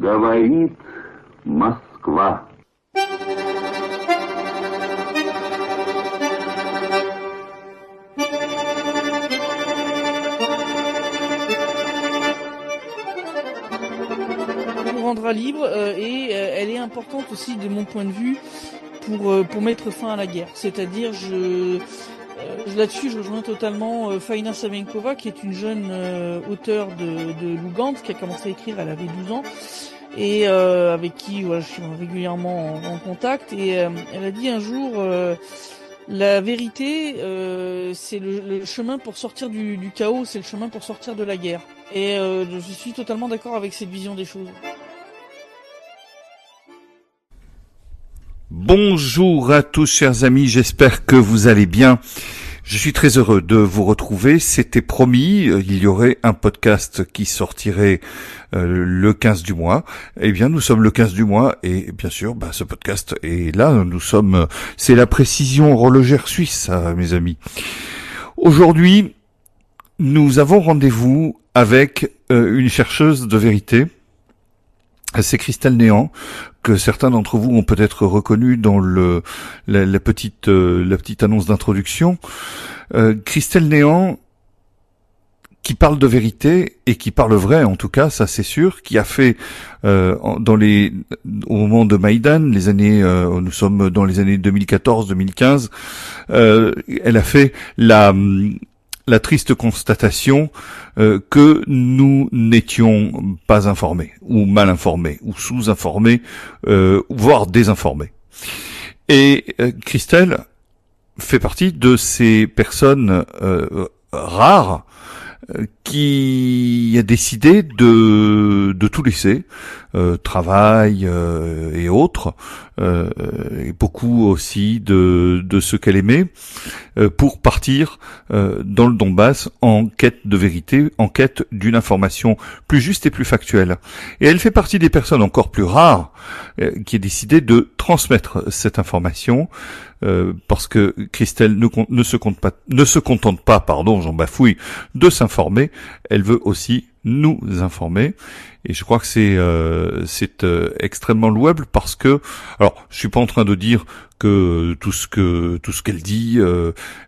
Говорит Москва. Nous rendra libre et elle est importante aussi de mon point de vue pour mettre fin à la guerre. C'est-à-dire, là-dessus, je rejoins totalement Faina Samenkova, qui est une jeune auteure de Lugansk, qui a commencé à écrire, elle avait 12 ans, et avec qui voilà, je suis régulièrement en contact. Et elle a dit un jour, la vérité, c'est le chemin pour sortir du chaos, c'est le chemin pour sortir de la guerre. Et je suis totalement d'accord avec cette vision des choses. Bonjour à tous chers amis, j'espère que vous allez bien. Je suis très heureux de vous retrouver. C'était promis, il y aurait un podcast qui sortirait le 15 du mois. Eh bien, nous sommes le 15 du mois et bien sûr, ce podcast est là. C'est la précision horlogère suisse, mes amis. Aujourd'hui, nous avons rendez-vous avec une chercheuse de vérité. C'est Christelle Néant, que certains d'entre vous ont peut-être reconnu dans la petite annonce d'introduction. Christelle Néant, qui parle de vérité et qui parle vrai, en tout cas, ça c'est sûr, qui a fait au moment de Maïdan, nous sommes dans les années 2014-2015, elle a fait la triste constatation que nous n'étions pas informés, ou mal informés, ou sous-informés, voire désinformés. Et Christelle fait partie de ces personnes rares qui a décidé de tout laisser, travail et autres, et beaucoup aussi de ce qu'elle aimait, pour partir dans le Donbass en quête de vérité, en quête d'une information plus juste et plus factuelle. Et elle fait partie des personnes encore plus rares qui a décidé de transmettre cette information, parce que Christelle ne se contente pas, j'en bafouille, de s'informer, elle veut aussi nous informer. Et je crois que c'est extrêmement louable parce que, alors, je suis pas en train de dire que tout ce qu'elle dit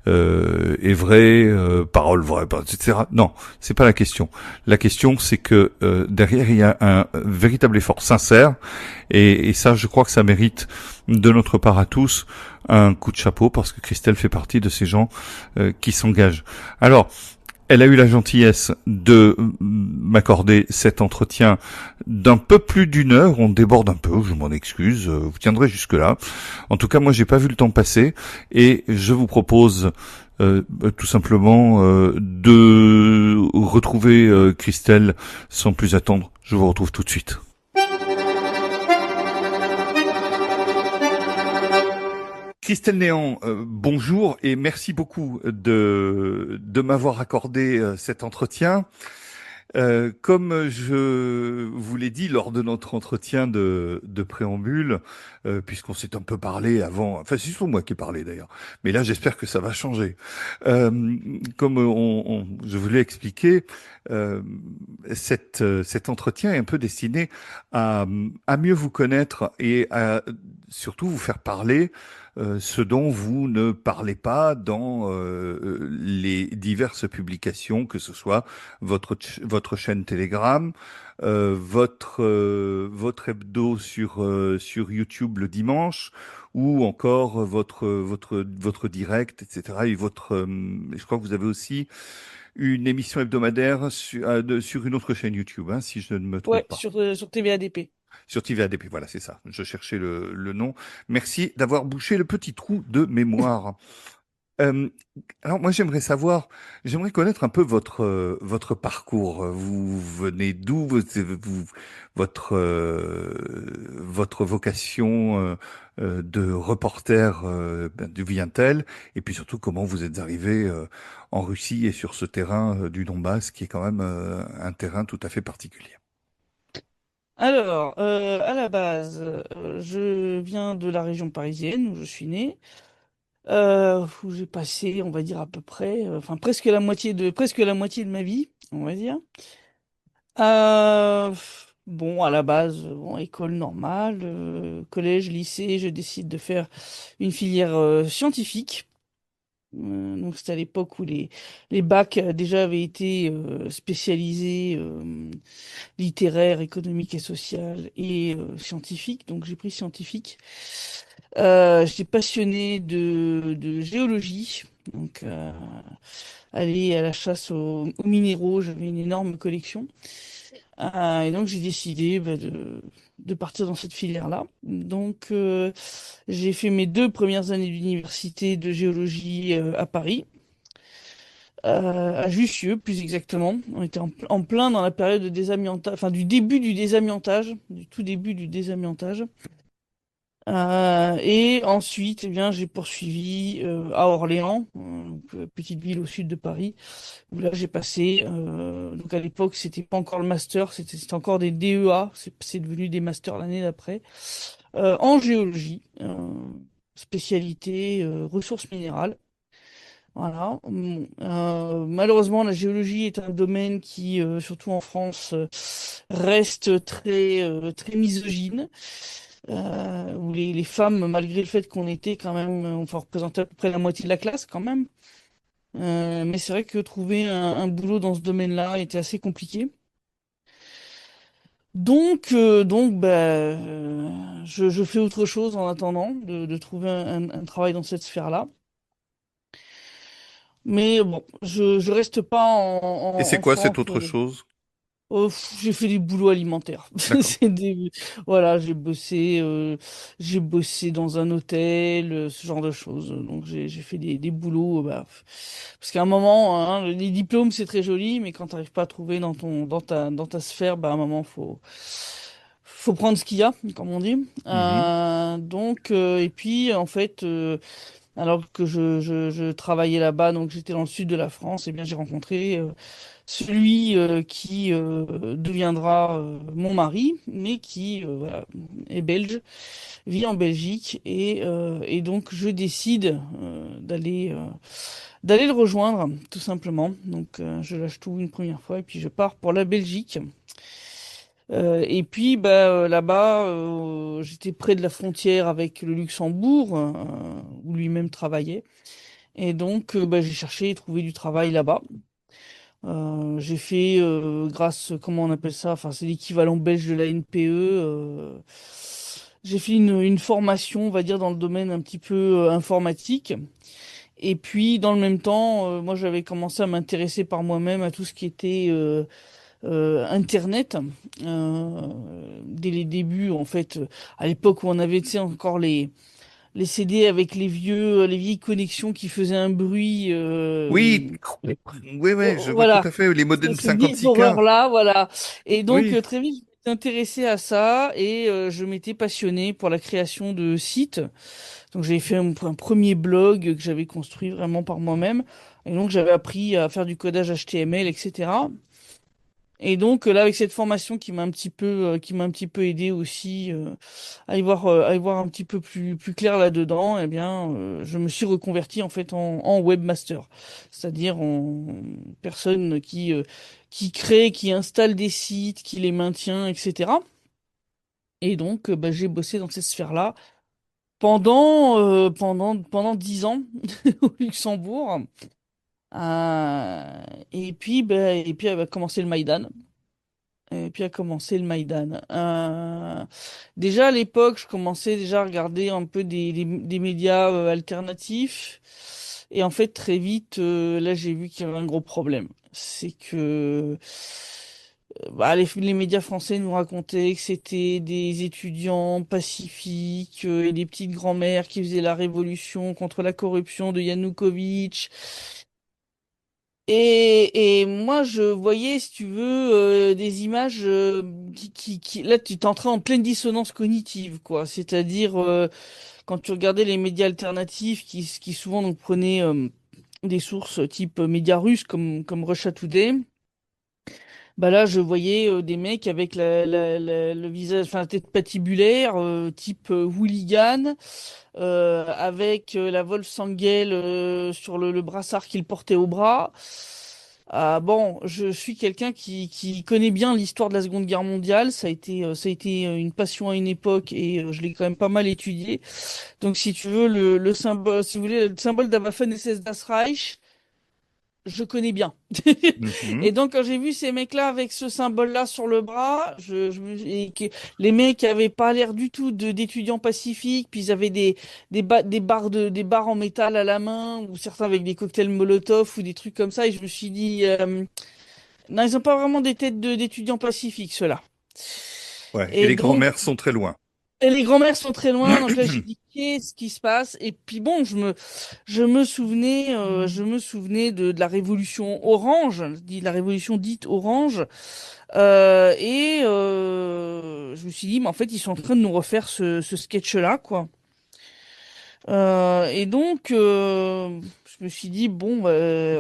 est vrai, parole vraie, etc. Non, c'est pas la question. La question, c'est que derrière il y a un véritable effort sincère, et ça, je crois que ça mérite de notre part à tous un coup de chapeau, parce que Christelle fait partie de ces gens qui s'engagent. Alors, elle a eu la gentillesse de m'accorder cet entretien d'un peu plus d'une heure. On déborde un peu, je m'en excuse, vous tiendrez jusque-là. En tout cas, moi, j'ai pas vu le temps passer, et je vous propose tout simplement de retrouver Christelle sans plus attendre. Je vous retrouve tout de suite. Christelle Néant, bonjour et merci beaucoup de m'avoir accordé cet entretien. Comme je vous l'ai dit lors de notre entretien de préambule, puisqu'on s'est un peu parlé avant, enfin c'est surtout moi qui ai parlé d'ailleurs, mais là j'espère que ça va changer. Comme je vous l'ai expliqué, cet entretien est un peu destiné à mieux vous connaître et à surtout vous faire parler ce dont vous ne parlez pas dans les diverses publications, que ce soit votre chaîne Telegram, votre hebdo sur YouTube le dimanche, ou encore votre direct, etc. Et je crois que vous avez aussi une émission hebdomadaire sur une autre chaîne YouTube, si je ne me trompe pas. Sur TVADP. Sur TVADP, voilà, c'est ça. Je cherchais le nom. Merci d'avoir bouché le petit trou de mémoire. Alors moi j'aimerais connaître un peu votre parcours. Vous venez d'où, votre vocation de reporter d'où vient-elle, et puis surtout comment vous êtes arrivé en Russie et sur ce terrain du Donbass qui est quand même un terrain tout à fait particulier. Alors, à la base, je viens de la région parisienne où je suis né, où j'ai passé, on va dire à peu près, presque la moitié de ma vie, on va dire. Euh, Bon, à la base, bon, école normale, collège, lycée, je décide de faire une filière scientifique. Donc c'était à l'époque où les bacs déjà avaient été spécialisés littéraire, économique et social et scientifique. Donc j'ai pris scientifique. J'étais passionné de géologie. Donc aller à la chasse aux minéraux, j'avais une énorme collection. Et donc j'ai décidé de partir dans cette filière-là. Donc j'ai fait mes 2 premières années d'université de géologie à Paris, à Jussieu plus exactement. On était en plein dans la période de désamiantage, enfin du début du désamiantage, du tout début du désamiantage. Et ensuite, eh bien, j'ai poursuivi à Orléans, donc, petite ville au sud de Paris, où là j'ai passé, donc à l'époque c'était pas encore le master, c'était encore des DEA, c'est devenu des masters l'année d'après, en géologie, spécialité ressources minérales. Voilà. Malheureusement, la géologie est un domaine qui, surtout en France, reste très misogyne, où les femmes, malgré le fait qu'on était quand même, enfin, représentait à peu près la moitié de la classe quand même. Mais c'est vrai que trouver un boulot dans ce domaine-là était assez compliqué. Donc, bah, je fais autre chose en attendant de trouver un travail dans cette sphère-là. Mais bon, je reste pas Et c'est en quoi France. cette autre chose? Oh, j'ai fait des boulots alimentaires. D'accord. C'est voilà, j'ai bossé dans un hôtel, ce genre de choses. Donc j'ai fait des boulots, bah, parce qu'à un moment, hein, les diplômes c'est très joli, mais quand t'arrives pas à trouver dans ta sphère, bah à un moment faut prendre ce qu'il y a, comme on dit. Mhm. Et puis en fait, alors que je travaillais là-bas, donc j'étais dans le sud de la France, et bien j'ai rencontré celui qui deviendra mon mari, mais qui voilà, est belge, vit en Belgique, et donc je décide d'aller le rejoindre, tout simplement. Donc je lâche tout une première fois, et puis je pars pour la Belgique. Et puis là-bas, j'étais près de la frontière avec le Luxembourg, où lui-même travaillait. Et donc, j'ai cherché et trouvé du travail là-bas. J'ai fait, comment on appelle ça? Enfin, c'est l'équivalent belge de la NPE. J'ai fait une formation, on va dire, dans le domaine un petit peu informatique. Et puis, dans le même temps, moi, j'avais commencé à m'intéresser par moi-même à tout ce qui était Internet. Euh, Dès les débuts, en fait, à l'époque où on avait, tu sais, encore les CD avec les vieilles connexions qui faisaient un bruit. Oui, oui, oui, je vois tout Voilà, à fait les modems ces 56K. horreurs-là, voilà. Et donc, Oui. très vite, je m'étais intéressée à ça et je m'étais passionnée pour la création de sites. Donc, j'avais fait un premier blog que j'avais construit vraiment par moi-même. Et donc, j'avais appris à faire du codage HTML, etc. Et donc là, avec cette formation qui m'a un petit peu aidé aussi à y voir un petit peu plus clair là-dedans, eh bien, je me suis reconverti en fait en webmaster, c'est-à-dire en personne qui crée, qui installe des sites, qui les maintient, etc. Et donc, j'ai bossé dans cette sphère-là pendant 10 ans au Luxembourg. Et puis a commencé le Maïdan. Et puis a commencé le Maïdan. Déjà à l'époque, je commençais déjà à regarder un peu des médias alternatifs. Et en fait, très vite, là, j'ai vu qu'il y avait un gros problème. C'est que les médias français nous racontaient que c'était des étudiants pacifiques et des petites grand-mères qui faisaient la révolution contre la corruption de Yanukovych. Et moi, je voyais, si tu veux, des images là, tu t'entrais en pleine dissonance cognitive, quoi. C'est-à-dire, quand tu regardais les médias alternatifs qui souvent donc prenaient des sources type médias russes comme Russia Today, bah là, je voyais des mecs avec le visage, enfin, la tête patibulaire, type hooligan, avec la Wolfsangel sur le brassard qu'il portait au bras. Bon, je suis quelqu'un qui connaît bien l'histoire de la Seconde Guerre mondiale. Ça a été une passion à une époque et je l'ai quand même pas mal étudié. Donc, si tu veux, le symbole, si vous voulez, le symbole der Waffen-SS das Reich, je connais bien. Mhm. Et donc, quand j'ai vu ces mecs-là avec ce symbole-là sur le bras, et que les mecs avaient pas l'air du tout d'étudiants pacifiques, puis ils avaient des barres en métal à la main, ou certains avec des cocktails Molotov ou des trucs comme ça, et je me suis dit, non, ils ont pas vraiment des têtes d'étudiants pacifiques, ceux-là. Ouais. Et Et les donc, grands-mères sont très loin. et les grands-mères sont très loin, donc là j'ai dit qu'est-ce qui se passe? Et puis bon, je me souvenais de la révolution orange, dit la révolution dite orange, je me suis dit, mais en fait ils sont en train de nous refaire ce sketch-là, quoi. Et donc je me suis dit bon,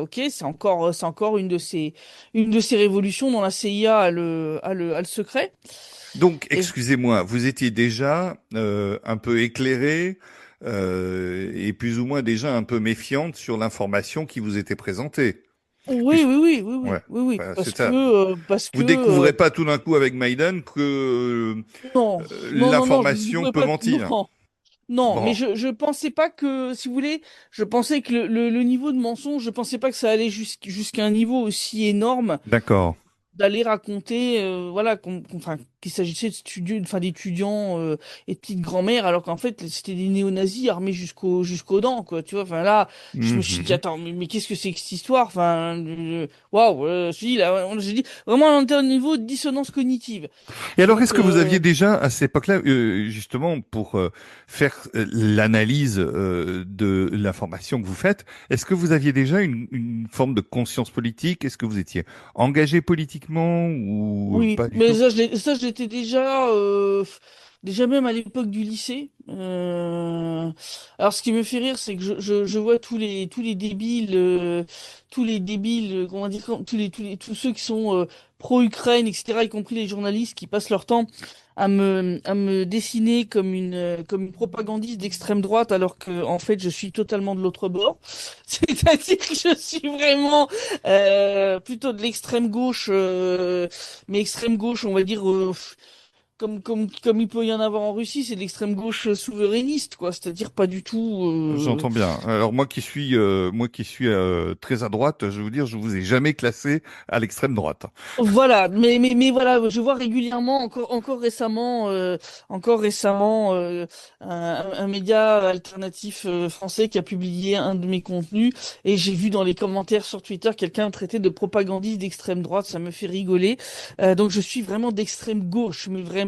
ok, c'est encore une de ces révolutions dont la CIA a le secret. Donc, Et excusez-moi, vous étiez déjà un peu éclairé et plus ou moins déjà un peu méfiante sur l'information qui vous était présentée. oui, Puis- oui, oui, oui, oui, ouais, oui, oui, voilà, c'est ça. parce que, Vous découvrez pas tout d'un coup avec Maiden que non, non, je ne l'information découvrais peut pas, mentir. non, non, mais Bon, je pensais pas que, si vous voulez, je pensais que le niveau de mensonge, je pensais pas que ça allait jusqu'à un niveau aussi énorme d'accord. d'aller raconter, voilà, enfin, qu'il s'agissait de enfin, d'étudiants et de petites grand-mères, alors qu'en fait, c'était des néo-nazis armés jusqu'aux dents, quoi, tu vois. Enfin, là, je me suis dit, Mhm. attends, mais qu'est-ce que c'est que cette histoire? Enfin, waouh, je me suis dit, là, j'ai dit, vraiment, on était au niveau de dissonance cognitive. Et alors, est-ce Donc, que vous aviez déjà, à cette époque-là, justement, pour faire l'analyse de l'information que vous faites, est-ce que vous aviez déjà une forme de conscience politique? Est-ce que vous étiez engagé politiquement ou oui, pas du mais tout? ça, je l'étais déjà, déjà même à l'époque du lycée. Alors, ce qui me fait rire, c'est que je vois tous les débiles, comment dire, tous ceux qui sont pro-Ukraine, etc., y compris les journalistes qui passent leur temps à me dessiner comme une propagandiste d'extrême droite, alors que, en fait, je suis totalement de l'autre bord. C'est-à-dire que je suis vraiment plutôt de l'extrême gauche. Mais extrême gauche, on va dire, comme il peut y en avoir en Russie, c'est de l'extrême gauche souverainiste, quoi. C'est-à-dire pas du tout. J'entends bien. Alors moi qui suis très à droite, je vais vous dire, je vous ai jamais classé à l'extrême droite. Voilà, mais voilà, je vois régulièrement, encore récemment, un média alternatif français qui a publié un de mes contenus et j'ai vu dans les commentaires sur Twitter quelqu'un me traiter de propagandiste d'extrême droite, ça me fait rigoler. Donc je suis vraiment d'extrême gauche, mais vraiment,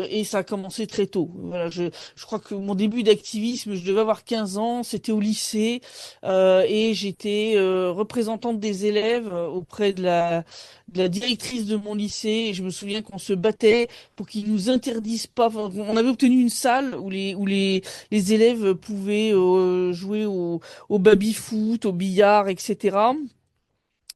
et ça a commencé très tôt. Voilà, je crois que mon début d'activisme, je devais avoir 15 ans, c'était au lycée. Et j'étais représentante des élèves auprès de la directrice de mon lycée. Et je me souviens qu'on se battait pour qu'ils nous interdisent pas. Enfin, on avait obtenu une salle où les élèves pouvaient jouer au baby-foot, au billard, etc.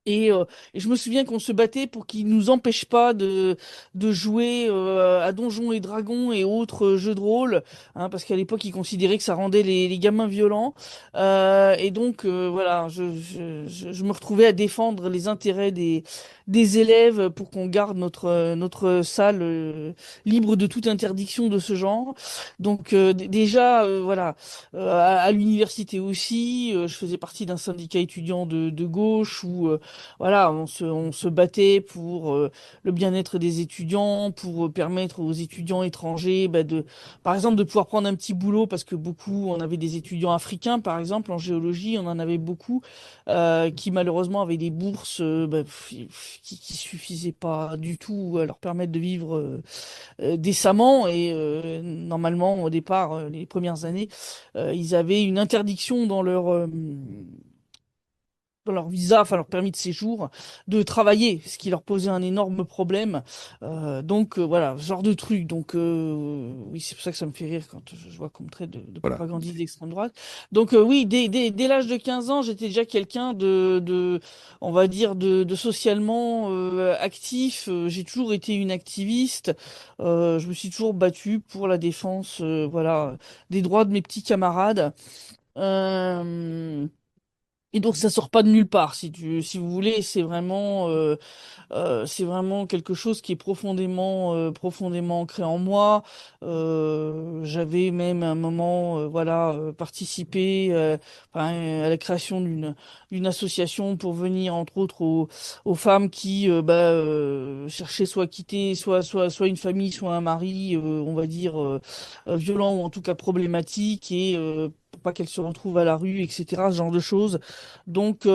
Et je me souviens qu'on se battait pour qu'ils nous empêchent pas de jouer à Donjons et Dragons et autres jeux de rôle, hein, parce qu'à l'époque ils considéraient que ça rendait les gamins violents. Voilà, je me retrouvais à défendre les intérêts des élèves pour qu'on garde notre salle libre de toute interdiction de ce genre. Donc déjà, voilà, à l'université aussi, je faisais partie d'un syndicat étudiant de gauche où voilà, on se battait pour le bien-être des étudiants, pour permettre aux étudiants étrangers, bah, par exemple, de pouvoir prendre un petit boulot, parce que beaucoup, on avait des étudiants africains, par exemple, en géologie, on en avait beaucoup, qui malheureusement avaient des bourses qui suffisaient pas du tout à leur permettre de vivre décemment. Et normalement, au départ, les premières années, ils avaient une interdiction dans leur visa, enfin leur permis de séjour, de travailler, ce qui leur posait un énorme problème. Voilà, ce genre de truc. Donc oui, c'est pour ça que ça me fait rire quand je vois qu'on me traite de Voilà. propagandiste d'extrême droite. Donc oui, dès l'âge de 15 ans, j'étais déjà quelqu'un on va dire, de socialement actif. J'ai toujours été une activiste. Je me suis toujours battue pour la défense, voilà, des droits de mes petits camarades. Euh, Et donc ça sort pas de nulle part, si vous voulez, c'est vraiment quelque chose qui est profondément ancré en moi. J'avais même à un moment, participé, à la création d'une association pour venir, entre autres, aux femmes qui cherchaient soit à quitter, soit une famille, soit un mari, on va dire violent ou en tout cas problématique, et pour pas qu'elles se retrouvent à la rue, etc. Ce genre de choses. Donc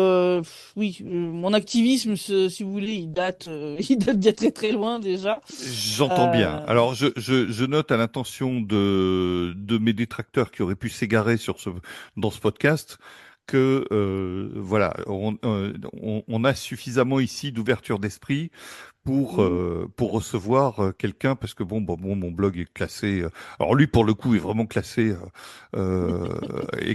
oui, mon activisme, si vous voulez, il date d'il y a très très loin déjà. J'entends bien. Euh, Alors, je note à l'intention de mes détracteurs qui auraient pu s'égarer dans ce podcast que voilà, on a suffisamment ici d'ouverture d'esprit mm, pour recevoir quelqu'un parce que bon, mon blog est classé. Alors lui, pour le coup, est vraiment est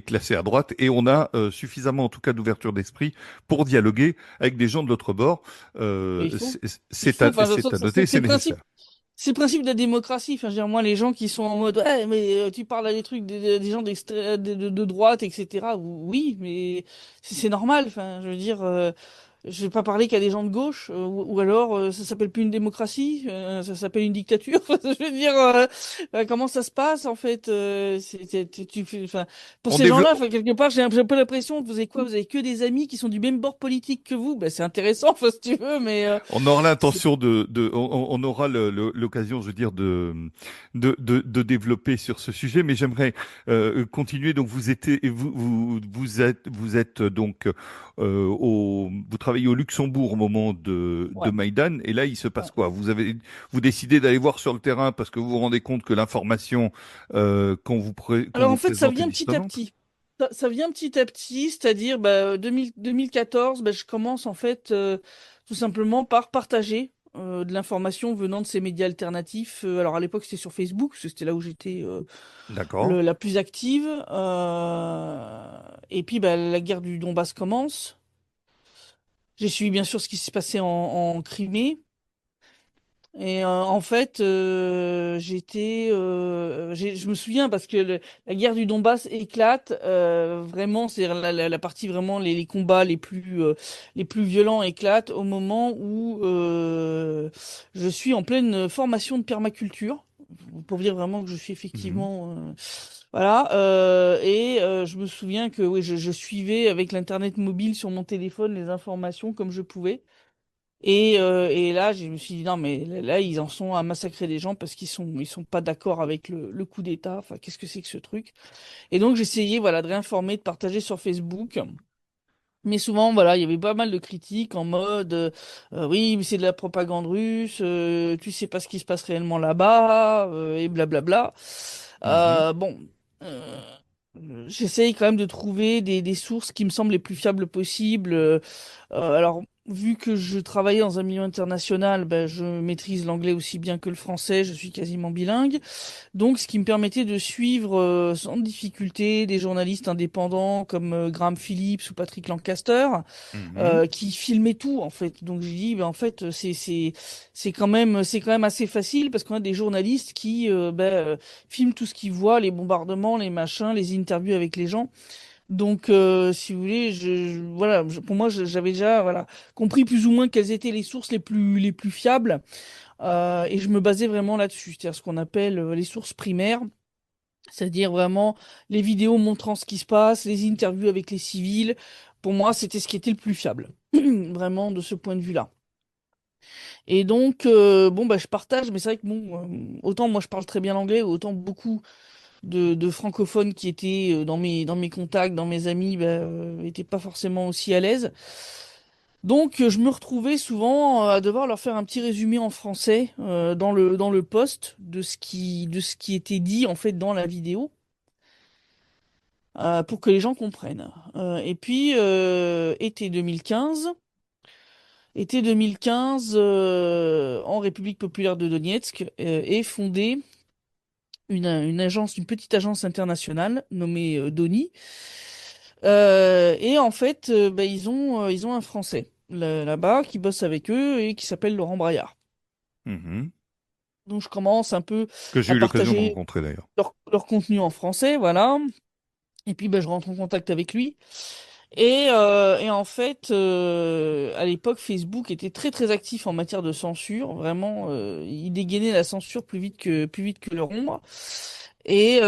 classé à droite, et on a suffisamment, en tout cas, d'ouverture d'esprit pour dialoguer avec des gens de l'autre bord. mais il faut, enfin, C'est à noter, c'est nécessaire. c'est le principe de la démocratie. Enfin, je veux dire, moi, les gens qui sont en mode, ouais, mais tu parles à des trucs des gens de droite, etc. Oui, mais c'est normal. Enfin, je veux dire. Je vais pas parler qu'à des gens de gauche, ou alors ça s'appelle plus une démocratie, ça s'appelle une dictature. Enfin, je veux dire, comment ça se passe en fait enfin, pour On ces gens-là, développe, enfin, quelque part, j'ai un peu l'impression que vous avez quoi? Vous avez que des amis qui sont du même bord politique que vous. Ben, c'est intéressant, enfin, si tu veux, mais on aura c'est l'intention on aura l'occasion, je veux dire, de développer sur ce sujet, mais j'aimerais continuer. Donc, vous êtes donc vous travaillez au Luxembourg au moment de ouais. Maïdan, et là, il se Ouais. passe quoi? Vous décidez d'aller voir sur le terrain parce que vous vous rendez compte que l'information qu'on Alors vous en fait, ça présente est vient petit à dissonante? petit. Ça vient petit à petit, c'est-à-dire 2014, je commence en fait tout simplement par partager de l'information venant de ces médias alternatifs. Alors à l'époque, c'était sur Facebook, parce que c'était là où j'étais D'accord. la plus active. Et puis la guerre du Donbass commence. J'ai suivi bien sûr ce qui s'est passé en Crimée. Et en fait, je me souviens parce que la guerre du Donbass éclate vraiment, c'est la partie vraiment les combats les plus violents éclatent au moment où je suis en pleine formation de permaculture pour dire vraiment que je suis Mhm. effectivement je me souviens que oui, je suivais avec l'internet mobile sur mon téléphone les informations comme je pouvais. Et là, je me suis dit, non, mais là, ils en sont à massacrer des gens parce ils sont pas d'accord avec le coup d'État. Enfin, qu'est-ce que c'est que ce truc? Et donc, j'essayais, voilà, de réinformer, de partager sur Facebook. Mais souvent, voilà, il y avait pas mal de critiques en mode, oui, mais c'est de la propagande russe, tu sais pas ce qui se passe réellement là-bas, et blablabla. Mhm. Bon, euh, j'essaye quand même de trouver des sources qui me semblent les plus fiables possibles. Alors, vu que je travaillais dans un milieu international, je maîtrise l'anglais aussi bien que le français, je suis quasiment bilingue. Donc, ce qui me permettait de suivre sans difficulté des journalistes indépendants comme Graham Phillips ou Patrick Lancaster, Mhm. qui filmaient tout en fait. Donc, je dis, en fait, c'est quand même assez facile parce qu'on a des journalistes qui filment tout ce qu'ils voient, les bombardements, les machins, les interviews avec les gens. Donc, si vous voulez, pour moi, j'avais déjà compris plus ou moins quelles étaient les sources les plus fiables, et je me basais vraiment là-dessus, c'est-à-dire ce qu'on appelle les sources primaires, c'est-à-dire vraiment les vidéos montrant ce qui se passe, les interviews avec les civils. Pour moi, c'était ce qui était le plus fiable, vraiment de ce point de vue-là. Et donc, je partage, mais c'est vrai que bon, autant moi je parle très bien l'anglais, autant beaucoup de francophones qui étaient dans mes contacts, dans mes amis, étaient pas forcément aussi à l'aise. Donc, je me retrouvais souvent à devoir leur faire un petit résumé en français dans le post de ce qui était dit en fait dans la vidéo pour que les gens comprennent. Et puis, été 2015 en République populaire de Donetsk, est fondée une petite agence internationale nommée Doni. Et en fait, ils ont un Français là-bas qui bosse avec eux et qui s'appelle Laurent Braillard. Mhm. Donc je commence un peu Que j'ai à eu l'occasion de partager rencontrer d'ailleurs. leur contenu en français, voilà. Et puis je rentre en contact avec lui. Et en fait, à l'époque, Facebook était très très actif en matière de censure. Vraiment, il dégainait la censure plus vite que leur ombre. Et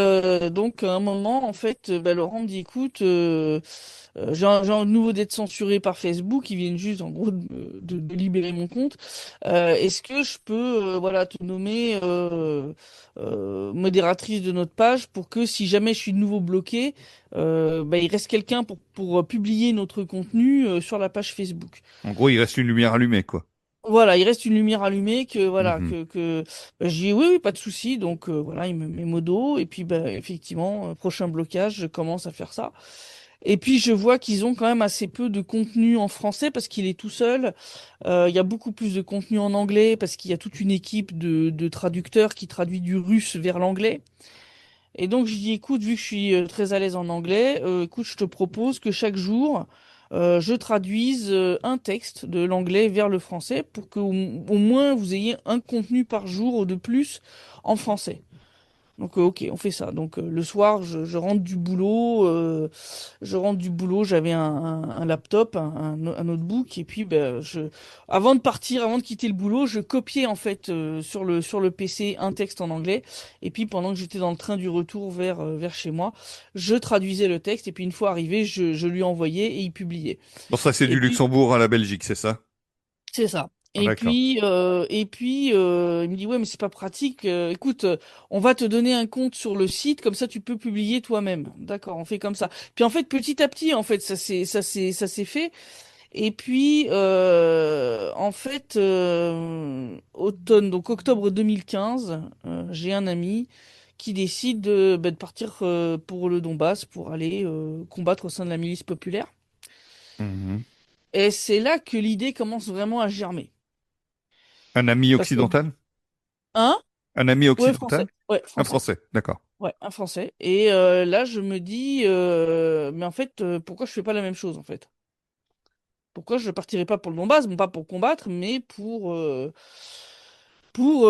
donc, à un moment, en fait, bah, Laurent me dit, écoute, j'ai un nouveau d'être censuré par Facebook. Ils viennent juste, en gros, de libérer mon compte. Est-ce que je peux, voilà, te nommer modératrice de notre page pour que si jamais je suis de nouveau bloqué, bah, il reste quelqu'un pour publier notre contenu sur la page Facebook. En gros, il reste une lumière allumée, quoi. Voilà, il reste une lumière allumée que voilà Mhm. que bah, j'ai dit oui oui pas de souci donc voilà il me met modo et puis bah effectivement prochain blocage je commence à faire ça et puis je vois qu'ils ont quand même assez peu de contenu en français parce qu'il est tout seul. Il y a beaucoup plus de contenu en anglais parce qu'il y a toute une équipe de traducteurs qui traduit du russe vers l'anglais. Et donc, je dis, écoute, vu que je suis très à l'aise en anglais, écoute, je te propose que chaque jour, je traduise un texte de l'anglais vers le français pour que au moins vous ayez un contenu par jour de plus en français. Donc, ok, on fait ça. Donc, le soir, je rentre du boulot. Je rentre du boulot, j'avais un laptop, un notebook, et puis ben, avant de partir, avant de quitter le boulot, je copiais en fait sur le PC un texte en anglais, et puis pendant que j'étais dans le train du retour vers chez moi, je traduisais le texte, et puis une fois arrivé, je lui envoyais et il publiait. Bon, ça, c'est Et du puis Luxembourg à la Belgique, c'est ça? c'est ça. Ah, d'accord. Il me dit, ouais, mais c'est pas pratique. Écoute, on va te donner un compte sur le site, comme ça tu peux publier toi-même. D'accord, on fait comme ça. Puis en fait, petit à petit, en fait, ça s'est fait. Et puis, en fait, automne, donc octobre 2015, j'ai un ami qui décide de partir pour le Donbass pour aller combattre au sein de la milice populaire. Mhm. Et c'est là que l'idée commence vraiment à germer. Un ami Parce que, occidental? hein? Un ami Ouais, français. occidental? Ouais, Un français. Français, d'accord. Ouais, un français. Et là, je me dis, mais en fait, pourquoi je fais pas la même chose, en fait? Pourquoi je partirais pas pour le Donbass? Bon, pas pour combattre, mais pour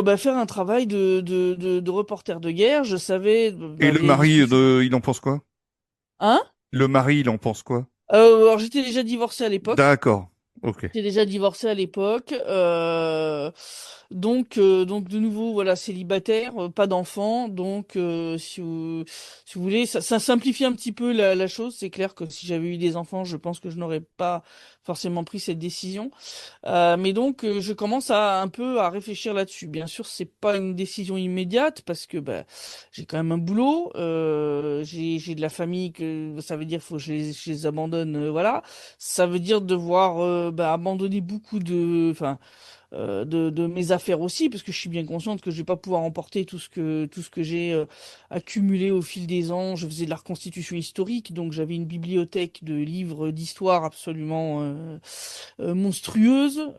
bah, faire un travail de reporter de guerre. Je savais Et bah, le les mari, sujets. il en pense quoi? Hein? Le mari, il en pense quoi? Alors, j'étais déjà divorcé à l'époque. D'accord. Ok. J'étais déjà divorcé à l'époque. Donc, de nouveau, voilà, célibataire, pas d'enfant. Donc, si vous voulez, ça simplifie un petit peu la chose. C'est clair que si j'avais eu des enfants, je pense que je n'aurais pas forcément pris cette décision. Mais donc, je commence à un peu à réfléchir là-dessus. Bien sûr, c'est pas une décision immédiate parce que bah, j'ai quand même un boulot, j'ai de la famille que ça veut dire faut que je les abandonne, voilà. Ça veut dire devoir bah, abandonner beaucoup enfin de mes affaires aussi, parce que je suis bien consciente que je vais pas pouvoir emporter tout ce que j'ai accumulé au fil des ans. Je faisais de la reconstitution historique, donc j'avais une bibliothèque de livres d'histoire absolument monstrueuse,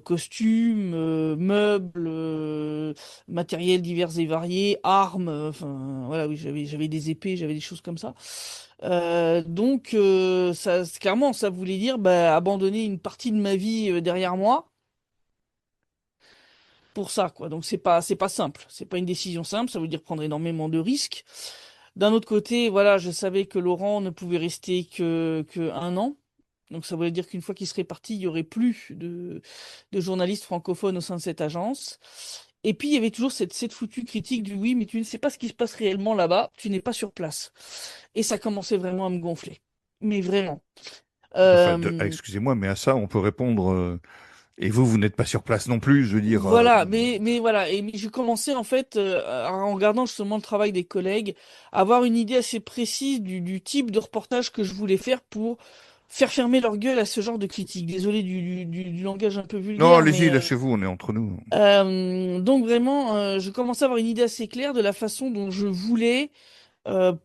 costumes, meubles, matériels divers et variés, armes, enfin voilà, oui, j'avais des épées, j'avais des choses comme ça. Donc ça clairement ça voulait dire bah, abandonner une partie de ma vie derrière moi pour ça, quoi. Donc c'est pas simple, c'est pas une décision simple, ça veut dire prendre énormément de risques. D'un autre côté, voilà, je savais que Laurent ne pouvait rester que un an. Donc ça voulait dire qu'une fois qu'il serait parti, il y aurait plus de journalistes francophones au sein de cette agence. Et puis il y avait toujours cette foutue critique du oui, mais tu ne sais pas ce qui se passe réellement là-bas, tu n'es pas sur place. Et ça commençait vraiment à me gonfler. Mais vraiment. Enfin, Euh, excusez-moi, mais à ça, on peut répondre. Et vous, vous n'êtes pas sur place non plus, je veux dire. Voilà, mais voilà, mais j'ai commencé en fait, en regardant justement le travail des collègues, à avoir une idée assez précise du type de reportage que je voulais faire pour faire fermer leur gueule à ce genre de critiques. Désolé du langage un peu Non, vulgaire, allez-y, mais lâchez-vous, on est entre nous. donc vraiment, je commençais à avoir une idée assez claire de la façon dont je voulais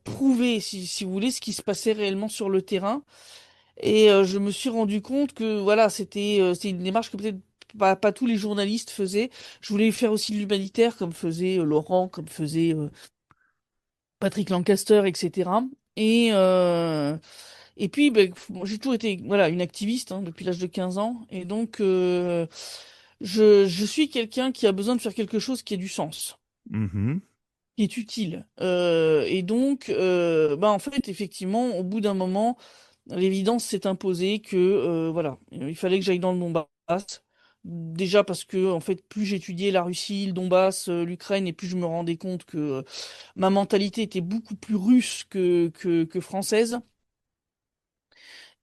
prouver, si vous voulez, ce qui se passait réellement sur le terrain. Et je me suis rendu compte que voilà, c'est une démarche que peut-être pas tous les journalistes faisaient. Je voulais faire aussi de l'humanitaire, comme faisait Laurent, comme faisait Patrick Lancaster, etc. Et, euh, et puis, ben, j'ai toujours été voilà, une activiste hein, depuis l'âge de 15 ans. Et donc, je suis quelqu'un qui a besoin de faire quelque chose qui ait du sens, Mhm. qui est utile. Et donc, bah, en fait, effectivement, au bout d'un moment, l'évidence s'est imposée que voilà, il fallait que j'aille dans le Donbass. Déjà parce que en fait, plus j'étudiais la Russie, le Donbass, l'Ukraine, et plus je me rendais compte que ma mentalité était beaucoup plus russe que française.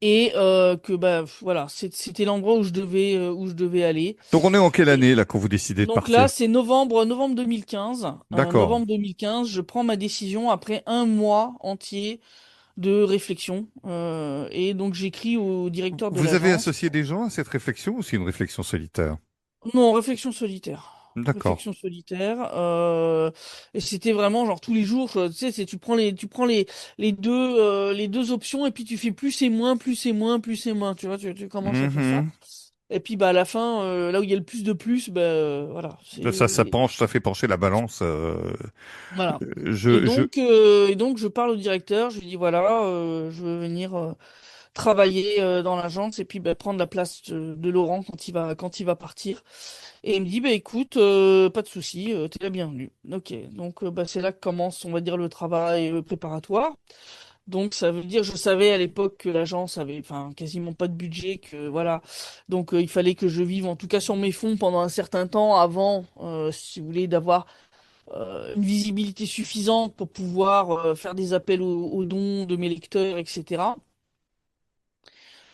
Et que bah voilà, c'était l'endroit où je devais aller. Donc on est en quelle Et année là quand vous décidez de donc là, partir? c'est novembre 2015. D'accord. Novembre 2015, je prends ma décision après un mois entier de réflexion. Et donc j'écris au directeur de Vous avez l'agence. associé des gens à cette réflexion ou c'est une réflexion solitaire? Non, réflexion solitaire. D'accord. Réflexion solitaire. Et c'était vraiment genre tous les jours, tu sais, tu prends les deux options et puis tu fais plus et moins, plus et moins, plus et moins. Tu vois, tu commences à faire ça. Mhm. Et puis bah à la fin, là où il y a le plus de plus, bah voilà, Ça c'est penche, ça fait pencher la balance. voilà. Je... Et donc je parle au directeur, je lui dis voilà, je veux venir travailler dans l'agence et puis bah, prendre la place de Laurent quand il va partir. Et il me dit bah écoute, pas de souci, t'es la bienvenue. Ok, donc bah c'est là que commence, on va dire, le travail préparatoire. Donc ça veut dire, je savais à l'époque que l'agence avait, enfin, quasiment pas de budget, que voilà. Donc il fallait que je vive en tout cas sur mes fonds pendant un certain temps avant, si vous voulez, d'avoir une visibilité suffisante pour pouvoir faire des appels aux dons de mes lecteurs, etc.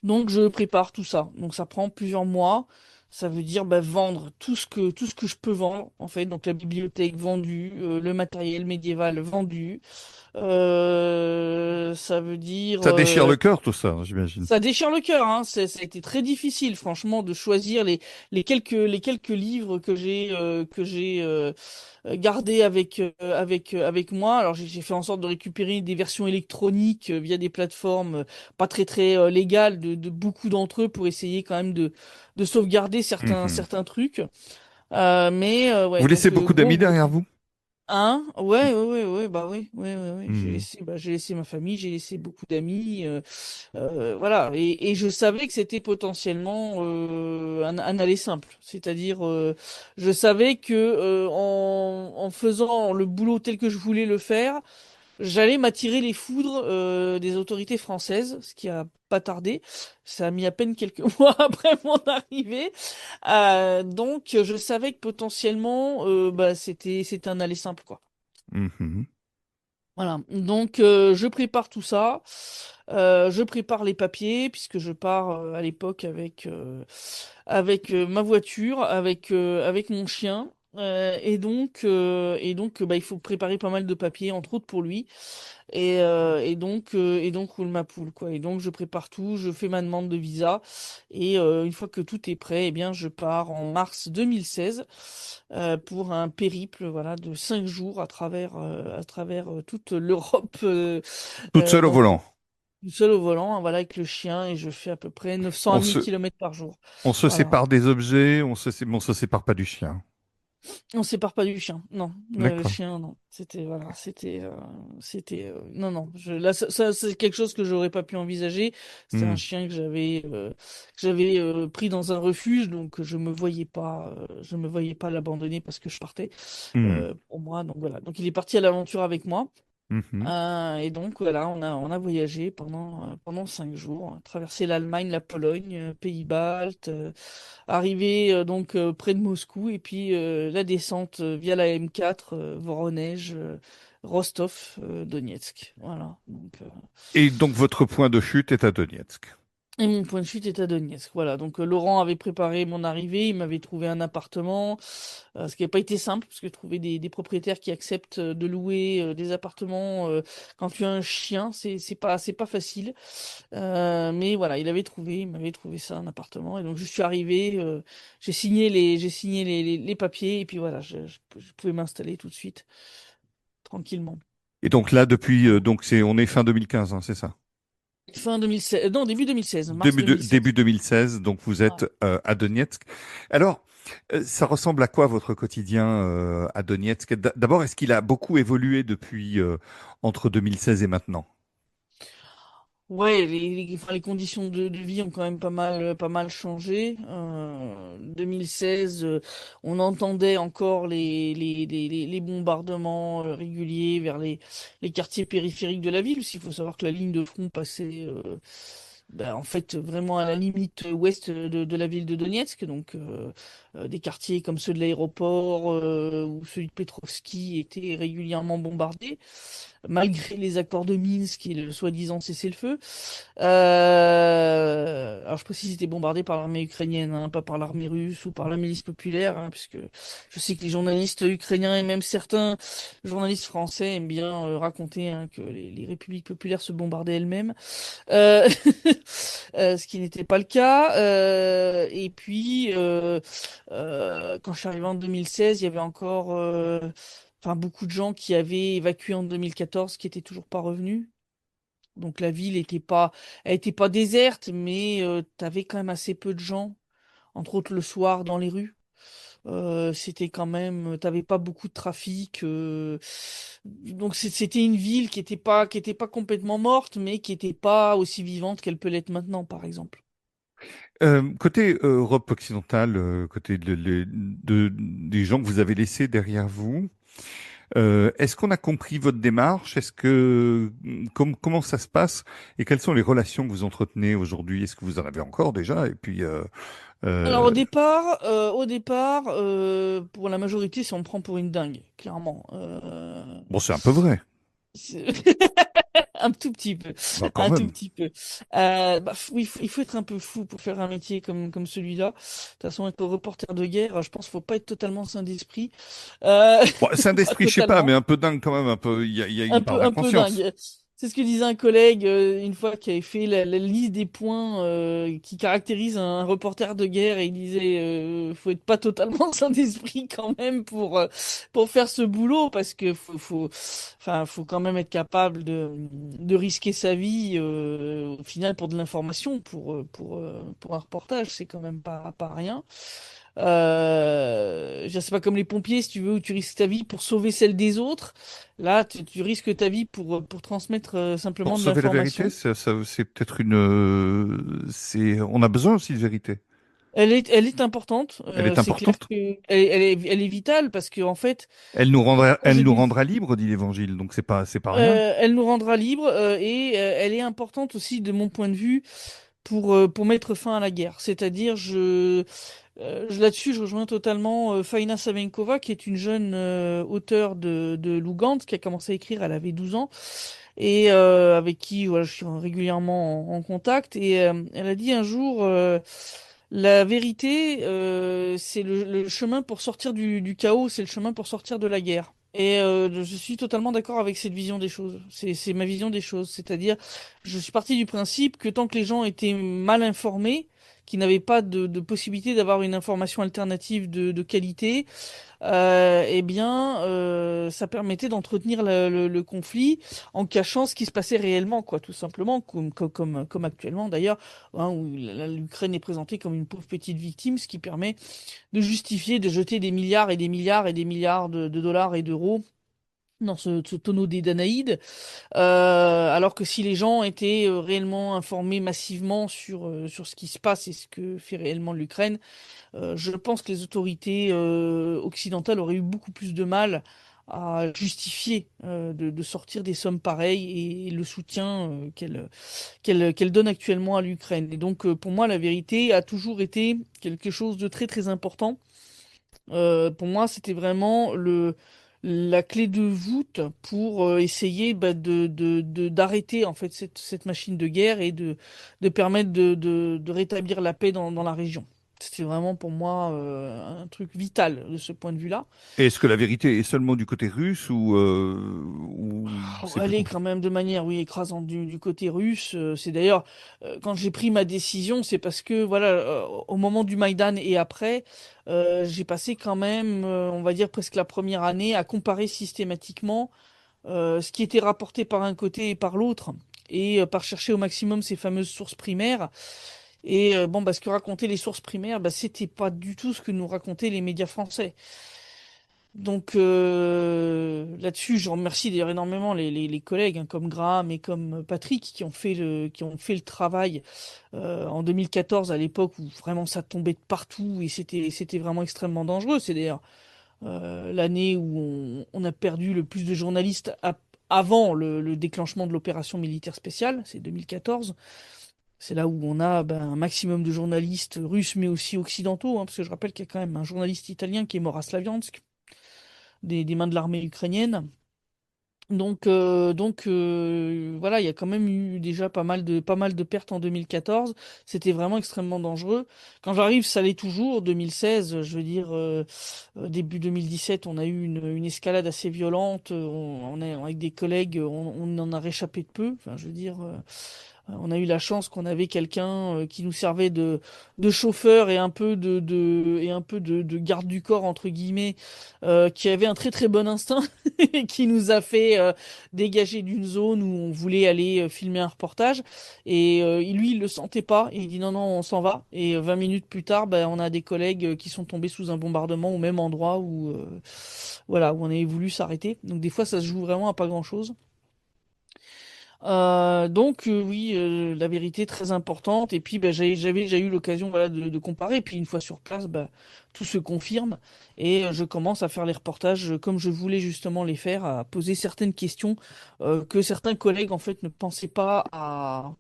Donc je prépare tout ça. Donc ça prend plusieurs mois. Ça veut dire bah, vendre tout ce que je peux vendre en fait. Donc la bibliothèque vendue, le matériel médiéval vendu. Ça veut dire Ça déchire le cœur tout ça, j'imagine. ça déchire le cœur, hein. Ça a été très difficile, franchement, de choisir les quelques livres que j'ai gardés avec moi. Alors j'ai fait en sorte de récupérer des versions électroniques via des plateformes pas très légales de beaucoup d'entre eux pour essayer quand même de sauvegarder Mhm. certains trucs. Ouais, Vous laissez donc beaucoup d'amis derrière vous? hein? Ouais, bah oui, ouais. Mhm. J'ai laissé ma famille, j'ai laissé beaucoup d'amis, voilà. Et je savais que c'était potentiellement un aller simple. C'est-à-dire, je savais que en faisant le boulot tel que je voulais le faire, j'allais m'attirer les foudres des autorités françaises, ce qui a pas tardé. Ça a mis à peine quelques mois après mon arrivée. Donc, je savais que potentiellement, bah, c'était un aller simple, quoi. Mhm. Voilà. Donc, je prépare tout ça. Je prépare les papiers puisque je pars à l'époque avec ma voiture, avec mon chien. Bah, il faut préparer pas mal de papiers, entre autres pour lui. Et donc roule ma poule, quoi. Et donc je prépare tout, je fais ma demande de visa. Et une fois que tout est prêt, eh bien je pars en mars 2016 pour un périple, voilà, de 5 jours à travers toute l'Europe, Toute seule au donc volant. tout seul au volant, hein, voilà, avec le chien. Et je fais à peu près 900 à On 1000 se, kilomètres par jour. on se Voilà. sépare des objets, mais on se sépare pas du chien. On se sépare pas du chien, non. Le D'accord. chien, non. Non, non. Là, ça, c'est quelque chose que j'aurais pas pu envisager. C'était un Mhm. chien que j'avais pris dans un refuge, donc je me voyais pas l'abandonner parce que je partais Mhm. pour moi. Donc voilà. Donc il est parti à l'aventure avec moi. Mhm. Et donc voilà, on a voyagé pendant 5 jours, traversé l'Allemagne, la Pologne, Pays-Baltes, arrivé donc près de Moscou et puis la descente via la M4, Voronezh, Rostov, Donetsk. Voilà. Donc, Et donc votre point de chute est à Donetsk. et mon point de chute est à Donetsk. Voilà. Donc Laurent avait préparé mon arrivée, il m'avait trouvé un appartement, ce qui n'a pas été simple parce que trouver des propriétaires qui acceptent de louer des appartements quand tu as un chien, c'est pas facile. Mais voilà, il m'avait trouvé ça, un appartement. Et donc, je suis arrivé, j'ai signé les papiers, et puis voilà, je pouvais m'installer tout de suite, tranquillement. Et donc là, depuis, on est fin 2015, hein, c'est ça? Fin 2016, non, début 2016, mars Début 2016. 2016, donc vous Ouais. êtes à Donetsk. Alors, ça ressemble à quoi votre quotidien à Donetsk? D'abord, est-ce qu'il a beaucoup évolué depuis entre 2016 et maintenant? Ouais, enfin, les conditions de vie ont quand même pas mal changé. 2016, on entendait encore les bombardements réguliers vers les quartiers périphériques de la ville. Parce qu'il faut savoir que la ligne de front passait en fait vraiment à la limite ouest de la ville de Donetsk. Donc des quartiers comme ceux de l'aéroport ou celui de Petrovski étaient régulièrement bombardés, malgré les accords de Minsk et le soi-disant cessez-le-feu. Alors je précise, c'était bombardé par l'armée ukrainienne, hein, pas par l'armée russe ou par la milice populaire, hein, puisque je sais que les journalistes ukrainiens et même certains journalistes français aiment bien raconter, hein, que les républiques populaires se bombardaient elles-mêmes, euh, ce qui n'était pas le cas. Et puis, quand je suis arrivé en 2016, il y avait encore enfin, beaucoup de gens qui avaient évacué en 2014, qui étaient toujours pas revenus. Donc la ville elle était pas déserte, mais t'avais quand même assez peu de gens, entre autres le soir dans les rues. C'était quand même, t'avais pas beaucoup de trafic. Donc c'était une ville qui était pas complètement morte, mais qui était pas aussi vivante qu'elle peut l'être maintenant, par exemple. Côté Europe occidentale, côté des gens que vous avez laissés derrière vous, est-ce qu'on a compris votre démarche? Comment ça se passe et quelles sont les relations que vous entretenez aujourd'hui? Est-ce que vous en avez encore déjà? Et puis, Alors euh, au départ, pour la majorité, si on me prend pour une dingue, clairement. bon, c'est un peu vrai. C'est- Un tout petit peu, Bah, quand un tout même. petit peu. Oui, il faut être un peu fou pour faire un métier comme celui-là. De toute façon, être reporter de guerre, je pense qu'il faut pas être totalement sain d'esprit. Bon, c'est un Pas d'esprit, je sais pas, mais totalement. un peu dingue quand même. Un peu, il y a une part Un peu d'inconscience. dingue. C'est ce que disait un collègue une fois qui avait fait la liste des points qui caractérisent un reporter de guerre et il disait faut être pas totalement sain d'esprit quand même pour faire ce boulot parce que enfin faut quand même être capable de risquer sa vie au final pour de l'information pour un reportage, c'est quand même pas rien. C'est pas comme les pompiers, si tu veux, où tu risques ta vie pour sauver celle des autres. Là, tu risques ta vie pour transmettre Pour simplement de sauver la vérité, l'information. c'est peut-être on a besoin aussi de vérité. Elle est importante. Elle est C'est clair importante. que elle est vitale parce que en fait, quand Elle j'ai nous dit, rendra libres, dit l'Évangile. Donc c'est pas rien. elle nous rendra libres et elle est importante aussi de mon point de vue pour mettre fin à la guerre. C'est-à-dire, là-dessus, je rejoins totalement Faina Savenkova, qui est une jeune auteure de Lugansk, qui a commencé à écrire, elle avait 12 ans, et avec qui voilà, je suis régulièrement en contact. Et elle a dit un jour, la vérité, c'est le chemin pour sortir du chaos, c'est le chemin pour sortir de la guerre. Et je suis totalement d'accord avec cette vision des choses. C'est ma vision des choses. C'est-à-dire, je suis parti du principe que tant que les gens étaient mal informés, qu'ils n'avaient pas de possibilité d'avoir une information alternative de qualité, eh bien, ça permettait d'entretenir le conflit en cachant ce qui se passait réellement, quoi, tout simplement, comme actuellement d'ailleurs, hein, où l'Ukraine est présentée comme une pauvre petite victime, ce qui permet de justifier de jeter des milliards et des milliards et des milliards de dollars et d'euros dans ce tonneau des Danaïdes, alors que si les gens étaient réellement informés massivement sur ce qui se passe et ce que fait réellement l'Ukraine, je pense que les autorités occidentales auraient eu beaucoup plus de mal à justifier de sortir des sommes pareilles et le soutien qu'elle donne actuellement à l'Ukraine. Et donc, pour moi, la vérité a toujours été quelque chose de très très important. Pour moi, c'était vraiment la clé de voûte pour essayer d'arrêter en fait cette machine de guerre et de permettre de rétablir la paix dans la région. C'était vraiment pour moi un truc vital de ce point de vue-là. Et est-ce que la vérité est seulement du côté russe ou Oh, c'est plus elle est compliqué? quand même de manière, oui, écrasante du côté russe. C'est d'ailleurs, quand j'ai pris ma décision, c'est parce que, voilà, au moment du Maïdan et après, j'ai passé quand même, on va dire, presque la première année à comparer systématiquement ce qui était rapporté par un côté et par l'autre, et par chercher au maximum ces fameuses sources primaires. Et bon, ce que racontaient les sources primaires, c'était pas du tout ce que nous racontaient les médias français. Donc là-dessus, je remercie d'ailleurs énormément les collègues hein, comme Graham et comme Patrick qui ont fait le travail en 2014 à l'époque où vraiment ça tombait de partout et c'était vraiment extrêmement dangereux. C'est d'ailleurs l'année où on a perdu le plus de journalistes avant le déclenchement de l'opération militaire spéciale, c'est 2014. C'est là où on a ben, un maximum de journalistes russes mais aussi occidentaux, hein, parce que je rappelle qu'il y a quand même un journaliste italien qui est mort à Slaviansk des mains de l'armée ukrainienne. Voilà, il y a quand même eu déjà pas mal de pertes en 2014. C'était vraiment extrêmement dangereux. Quand j'arrive, ça l'est toujours. 2016, je veux dire, début 2017, on a eu une escalade assez violente. On est avec des collègues, on en a réchappé de peu. Enfin, je veux dire, on a eu la chance qu'on avait quelqu'un qui nous servait de chauffeur et un peu et un peu de garde du corps entre guillemets, qui avait un très très bon instinct et qui nous a fait dégager d'une zone où on voulait aller filmer un reportage. Et lui, il le sentait pas. Et il dit non non, on s'en va. Et 20 minutes plus tard, ben, on a des collègues qui sont tombés sous un bombardement au même endroit où voilà où on avait voulu s'arrêter. Donc des fois, ça se joue vraiment à pas grand-chose. Oui, la vérité très importante. Et puis, bah, j'avais déjà eu l'occasion voilà, de comparer. Et puis, une fois sur place, bah, tout se confirme. Et je commence à faire les reportages comme je voulais justement les faire, à poser certaines questions que certains collègues, en fait, ne pensaient pas à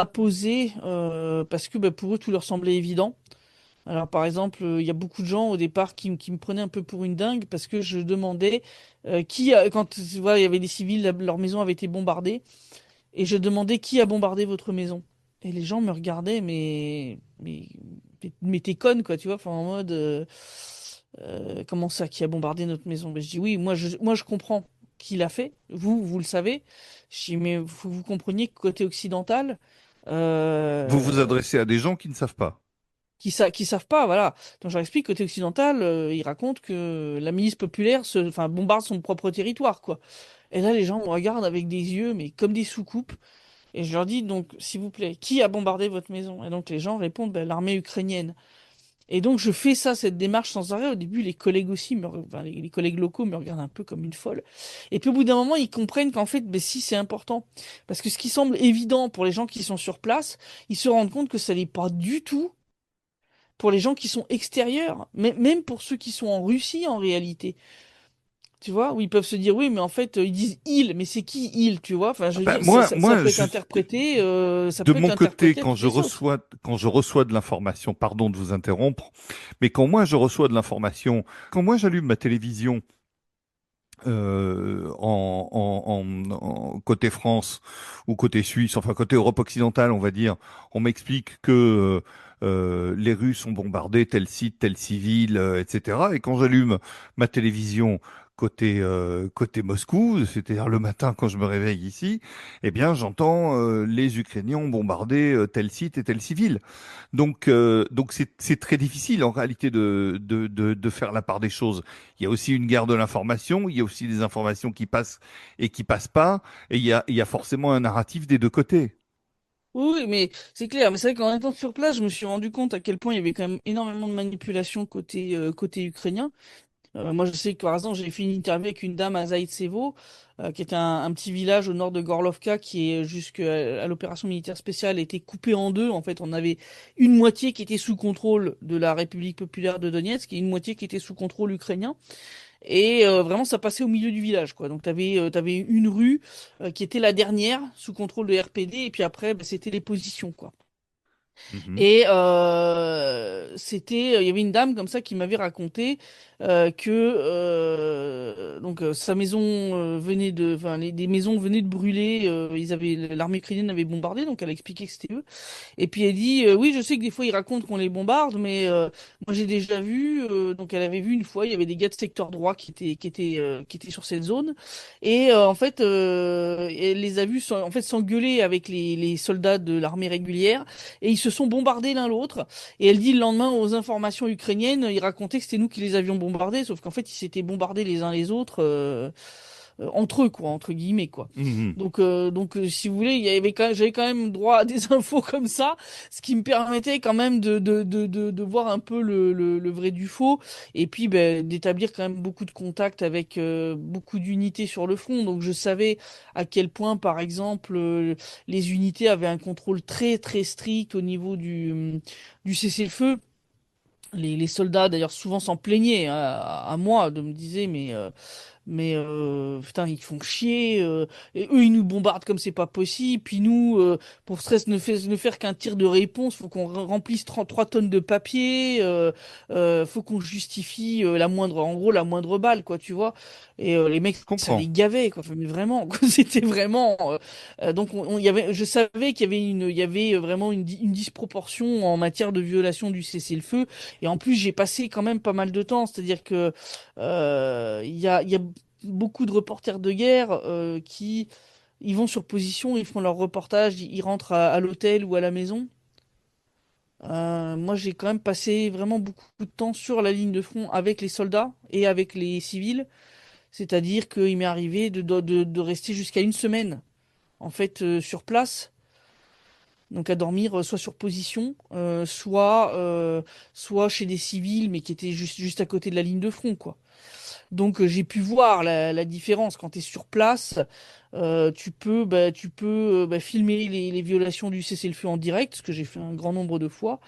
poser parce que bah, pour eux, tout leur semblait évident. Alors, par exemple, il y a beaucoup de gens au départ qui me prenaient un peu pour une dingue parce que je demandais quand voilà, il y avait des civils, leur maison avait été bombardée. Et je demandais qui a bombardé votre maison. Et les gens me regardaient, mais t'es conne, quoi, tu vois, enfin, en mode, comment ça, qui a bombardé notre maison? Ben, je dis oui, moi je comprends qui l'a fait, vous le savez. Je dis, mais faut que vous compreniez que côté occidental, Vous vous euh, adressez à des gens qui ne savent pas. qui savent pas, voilà. Donc je leur explique, côté occidental, ils racontent que la milice populaire enfin, bombarde son propre territoire, quoi. Et là, les gens me regardent avec des yeux, mais comme des soucoupes. Et je leur dis donc, s'il vous plaît, qui a bombardé votre maison? Et donc les gens répondent, ben, l'armée ukrainienne. Et donc je fais ça, cette démarche sans arrêt. Au début, les collègues aussi, enfin, les collègues locaux me regardent un peu comme une folle. Et puis au bout d'un moment, ils comprennent qu'en fait, ben, si c'est important. Parce que ce qui semble évident pour les gens qui sont sur place, ils se rendent compte que ça n'est pas du tout pour les gens qui sont extérieurs. Même pour ceux qui sont en Russie en réalité. Tu vois, où ils peuvent se dire oui, mais en fait, ils disent il, mais c'est qui il, tu vois? Enfin, je Ah veux ben, dire, ça moi, peut être interprété, ça de peut être mon côté, interprété à toutes les sauces. quand je reçois de l'information, pardon de vous interrompre, mais quand moi je reçois de l'information, quand moi j'allume ma télévision côté France ou côté Suisse, enfin côté Europe occidentale, on va dire, on m'explique que les Russes ont bombardé tel site, tel civil, etc. Et quand j'allume ma télévision côté Moscou, c'est-à-dire le matin quand je me réveille ici, eh bien j'entends les Ukrainiens ont bombardé tel site et tel civil. Donc c'est très difficile en réalité de faire la part des choses. Il y a aussi une guerre de l'information, il y a aussi des informations qui passent et qui passent pas, et il y a forcément un narratif des deux côtés. Oui, oui, mais c'est clair. Mais c'est vrai qu'en étant sur place, je me suis rendu compte à quel point il y avait quand même énormément de manipulation côté ukrainien. Moi, je sais que par exemple, j'ai fait une interview avec une dame à Zaïtsevo, qui est un petit village au nord de Gorlovka, qui est jusqu'à à l'opération militaire spéciale, était coupé en deux. En fait, on avait une moitié qui était sous contrôle de la République populaire de Donetsk et une moitié qui était sous contrôle ukrainien. Et vraiment, ça passait au milieu du village, quoi. Donc, t'avais une rue qui était la dernière sous contrôle de RPD, et puis après, bah, c'était les positions, quoi. Mhm. Et il y avait une dame comme ça qui m'avait raconté que sa maison enfin des maisons venaient de brûler. L'armée ukrainienne avait bombardé, donc elle a expliqué que c'était eux. Et puis elle dit oui, je sais que des fois ils racontent qu'on les bombarde, mais moi j'ai déjà vu. Donc elle avait vu une fois, il y avait des gars de secteur droit qui étaient sur cette zone, et en fait elle les a vus en fait s'engueuler avec les soldats de l'armée régulière et ils se sont bombardés l'un l'autre. Et elle dit le lendemain aux informations ukrainiennes, ils racontaient que c'était nous qui les avions bombardés, sauf qu'en fait ils s'étaient bombardés les uns les autres. entre eux, quoi, entre guillemets, quoi. Mhm. Donc, si vous voulez, j'avais quand même droit à des infos comme ça, ce qui me permettait quand même de voir un peu le vrai du faux, et puis ben, d'établir quand même beaucoup de contacts avec beaucoup d'unités sur le front. Donc je savais à quel point, par exemple, les unités avaient un contrôle très très strict au niveau du cessez-le-feu. Les soldats, d'ailleurs, souvent s'en plaignaient à moi, de me disaient, mais putain, ils font chier. Et eux, ils nous bombardent comme c'est pas possible. Puis nous, pour stress ne faire qu'un tir de réponse, faut qu'on remplisse 33 tonnes de papier. Faut qu'on justifie en gros, la moindre balle, quoi, tu vois. Et les mecs, Je ça les comprends. gavait, quoi. Enfin, mais vraiment, quoi, c'était vraiment. Donc, je savais qu'il y avait vraiment une disproportion en matière de violation du cessez-le-feu. Et en plus, j'ai passé quand même pas mal de temps. C'est-à-dire que il y a beaucoup de reporters de guerre qui ils vont sur position, ils font leur reportage, ils rentrent à l'hôtel ou à la maison. Moi, j'ai quand même passé vraiment beaucoup de temps sur la ligne de front avec les soldats et avec les civils. C'est-à-dire qu'il m'est arrivé de rester jusqu'à une semaine, en fait, sur place. Donc à dormir soit sur position, soit chez des civils, mais qui étaient juste à côté de la ligne de front, quoi. Donc j'ai pu voir la différence quand tu es sur place. Tu peux filmer les violations du cessez-le-feu en direct, ce que j'ai fait un grand nombre de fois,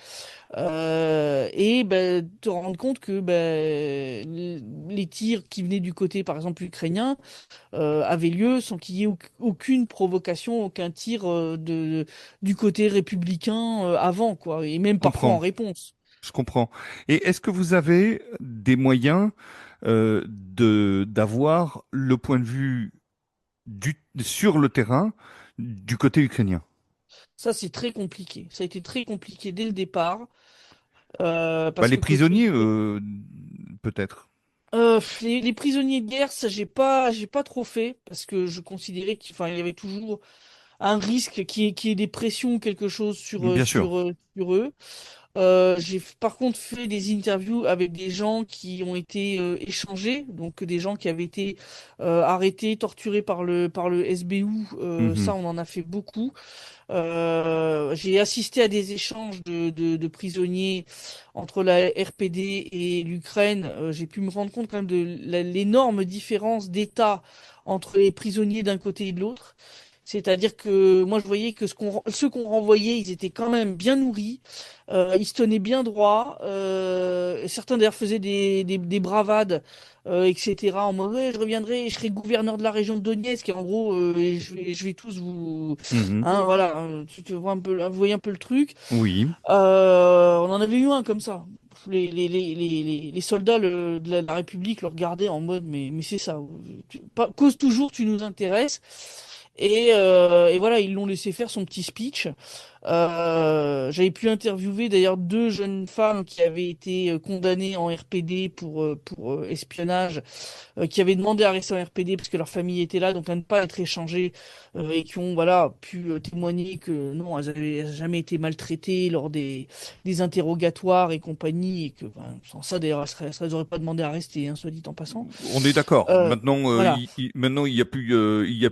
et te rendre compte que les tirs qui venaient du côté, par exemple, ukrainien, avaient lieu sans qu'il y ait aucune provocation, aucun tir du côté républicain avant, quoi, et même Je parfois en comprends. réponse. Je comprends. Et est-ce que vous avez des moyens d'avoir le point de vue sur le terrain du côté ukrainien? Ça, c'est très compliqué. Ça a été très compliqué dès le départ. Bah, Parce les que côté prisonniers, peut-être. les prisonniers de guerre, ça j'ai pas trop fait parce que je considérais il y avait toujours un risque qui est des pressions ou quelque chose Bien sûr. sur eux. Par contre fait des interviews avec des gens qui ont été échangés, donc des gens qui avaient été arrêtés, torturés par le SBU. Ça, Mhm. on en a fait beaucoup. J'ai assisté à des échanges de prisonniers entre la RPD et l'Ukraine. J'ai pu me rendre compte quand même de l'énorme différence d'état entre les prisonniers d'un côté et de l'autre. C'est-à-dire que moi je voyais que ceux qu'on renvoyait, ils étaient quand même bien nourris, ils se tenaient bien droit. Certains d'ailleurs faisaient des bravades, etc. En mode ouais, je reviendrai, je serai gouverneur de la région de Donetsk, et en gros, et je vais tous vous, Mhm. hein, voilà, tu vois un peu, vous voyez un peu le truc. Oui. On en avait eu un comme ça. Les soldats de la République le regardaient en mode mais c'est ça, cause toujours, tu nous intéresses. Et voilà, ils l'ont laissé faire son petit speech. J'avais pu interviewer d'ailleurs deux jeunes femmes qui avaient été condamnées en RPD pour espionnage, qui avaient demandé à rester en RPD parce que leur famille était là, donc à ne pas être échangées, et qui ont voilà pu témoigner que non, elles avaient jamais été maltraitées lors des interrogatoires et compagnie, et que sans ça d'ailleurs elles auraient pas demandé à rester, hein, soit dit en passant. On est d'accord. Euh, Maintenant, voilà. maintenant, il y a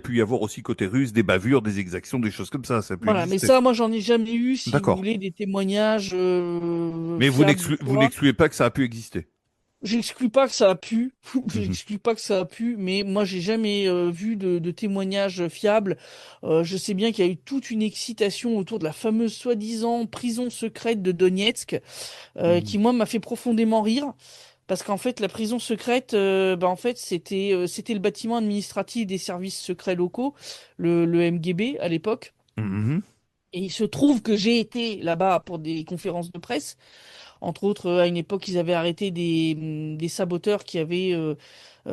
pu y avoir aussi côté russe des bavures, des exactions, des choses comme ça. Ça a pu Voilà, mais exister. ça, moi, j'en ai jamais eu, si vous D'accord. voulez, des témoignages Mais fiables ou vous quoi. n'excluez pas que ça a pu exister. J'exclus pas que ça a pu, Mhm. j'exclus pas que ça a pu, mais moi j'ai jamais vu de témoignages fiables. Je sais bien qu'il y a eu toute une excitation autour de la fameuse soi-disant prison secrète de Donetsk, Mhm. qui moi m'a fait profondément rire, parce qu'en fait la prison secrète, en fait c'était le bâtiment administratif des services secrets locaux, le MGB à l'époque. Mhm. Et il se trouve que j'ai été là-bas pour des conférences de presse. Entre autres, à une époque, ils avaient arrêté des saboteurs qui avaient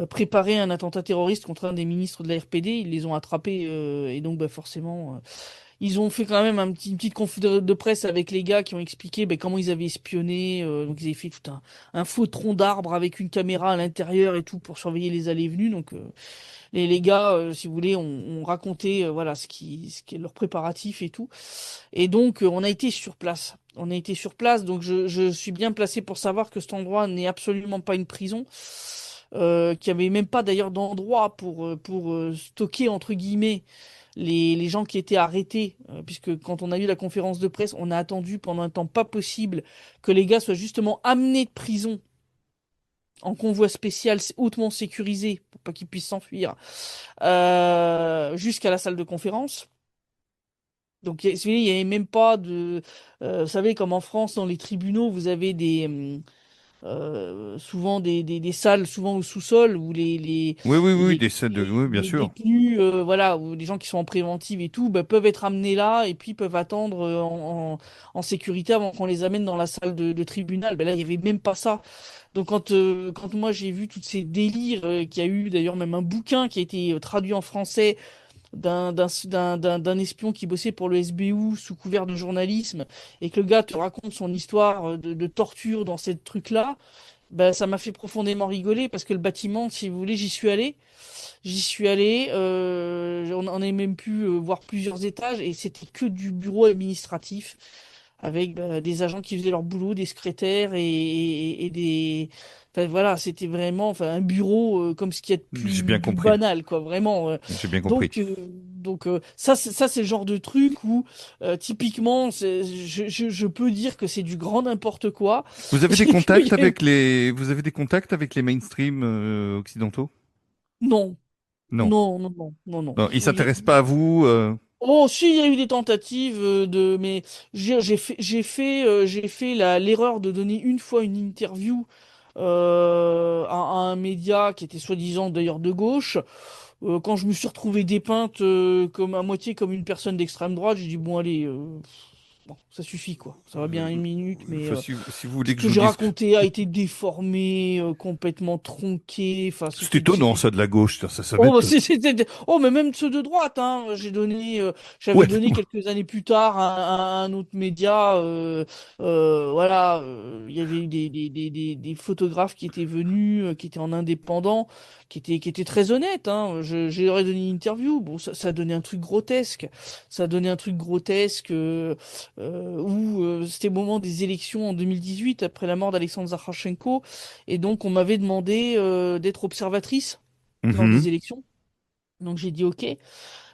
préparé un attentat terroriste contre un des ministres de la RPD. Ils les ont attrapés, et donc forcément, ils ont fait quand même une petite conférence de presse avec les gars qui ont expliqué comment ils avaient espionné. Donc ils avaient fait tout un faux tronc d'arbre avec une caméra à l'intérieur et tout pour surveiller les allées et venues. Donc les gars, si vous voulez, ont raconté voilà ce qui est leur préparatif et tout. Et donc, on a été sur place. On a été sur place, donc je suis bien placé pour savoir que cet endroit n'est absolument pas une prison. qui avait même pas d'ailleurs d'endroit pour stocker entre guillemets les gens qui étaient arrêtés, puisque quand on a eu la conférence de presse, on a attendu pendant un temps pas possible que les gars soient justement amenés de prison en convoi spécial hautement sécurisé pour pas qu'ils puissent s'enfuir jusqu'à la salle de conférence. Donc, il n'y avait même pas de. Vous savez, comme en France, dans les tribunaux, vous avez souvent des salles, souvent au sous-sol, où Oui, oui, oui, les, des scènes de, oui, bien les sûr. détenus, voilà, ou les gens qui sont en préventive et tout, bah, peuvent être amenés là et puis peuvent attendre en sécurité avant qu'on les amène dans la salle de tribunal. Ben là, il n'y avait même pas ça. Donc, quand moi j'ai vu tous ces délires, qu'il y a eu d'ailleurs même un bouquin qui a été traduit en français d'un espion qui bossait pour le SBU sous couvert de journalisme et que le gars te raconte son histoire de torture dans ces trucs-là, ben, ça m'a fait profondément rigoler parce que le bâtiment, si vous voulez, j'y suis allé. J'y suis allé, on a même pu voir plusieurs étages et c'était que du bureau administratif avec des agents qui faisaient leur boulot, des secrétaires et des... Enfin, voilà, c'était vraiment enfin, un bureau comme ce qui est J'ai bien plus compris. banal, quoi, vraiment. J'ai bien compris. Donc ça, c'est le genre de truc où typiquement, je peux dire que c'est du grand n'importe quoi. Vous avez des Et que contacts avec les, vous avez des contacts avec les mainstream occidentaux? non, Non. non, non, non, non, non. Non, ils s'intéressent pas à vous. Oh, si, il y a eu des tentatives mais j'ai fait l'erreur de donner une fois une interview à un média qui était soi-disant d'ailleurs de gauche. Quand je me suis retrouvé dépeinte comme à moitié comme une personne d'extrême droite, j'ai dit bon allez, bon, ça suffit quoi. Ça va bien une minute, mais Si vous ce voulez que je que vous j'ai dise, raconté a été déformé, complètement tronqué. Enfin, c'est étonnant c'était ça de la gauche, ça va Oh, bah, être. oh, mais même ceux de droite, hein. J'avais Ouais. donné quelques années plus tard à un autre média, voilà, il y avait eu des photographes qui étaient venus, qui étaient en indépendant, qui étaient très honnêtes, hein. J'ai leur ai donné une interview. Bon, ça a donné un truc grotesque. Ça a donné un truc grotesque, où c'était au moment des élections en 2018, après la mort d'Alexandre Zakharchenko, et donc on m'avait demandé, d'être observatrice lors Mhm. des élections. Donc j'ai dit OK.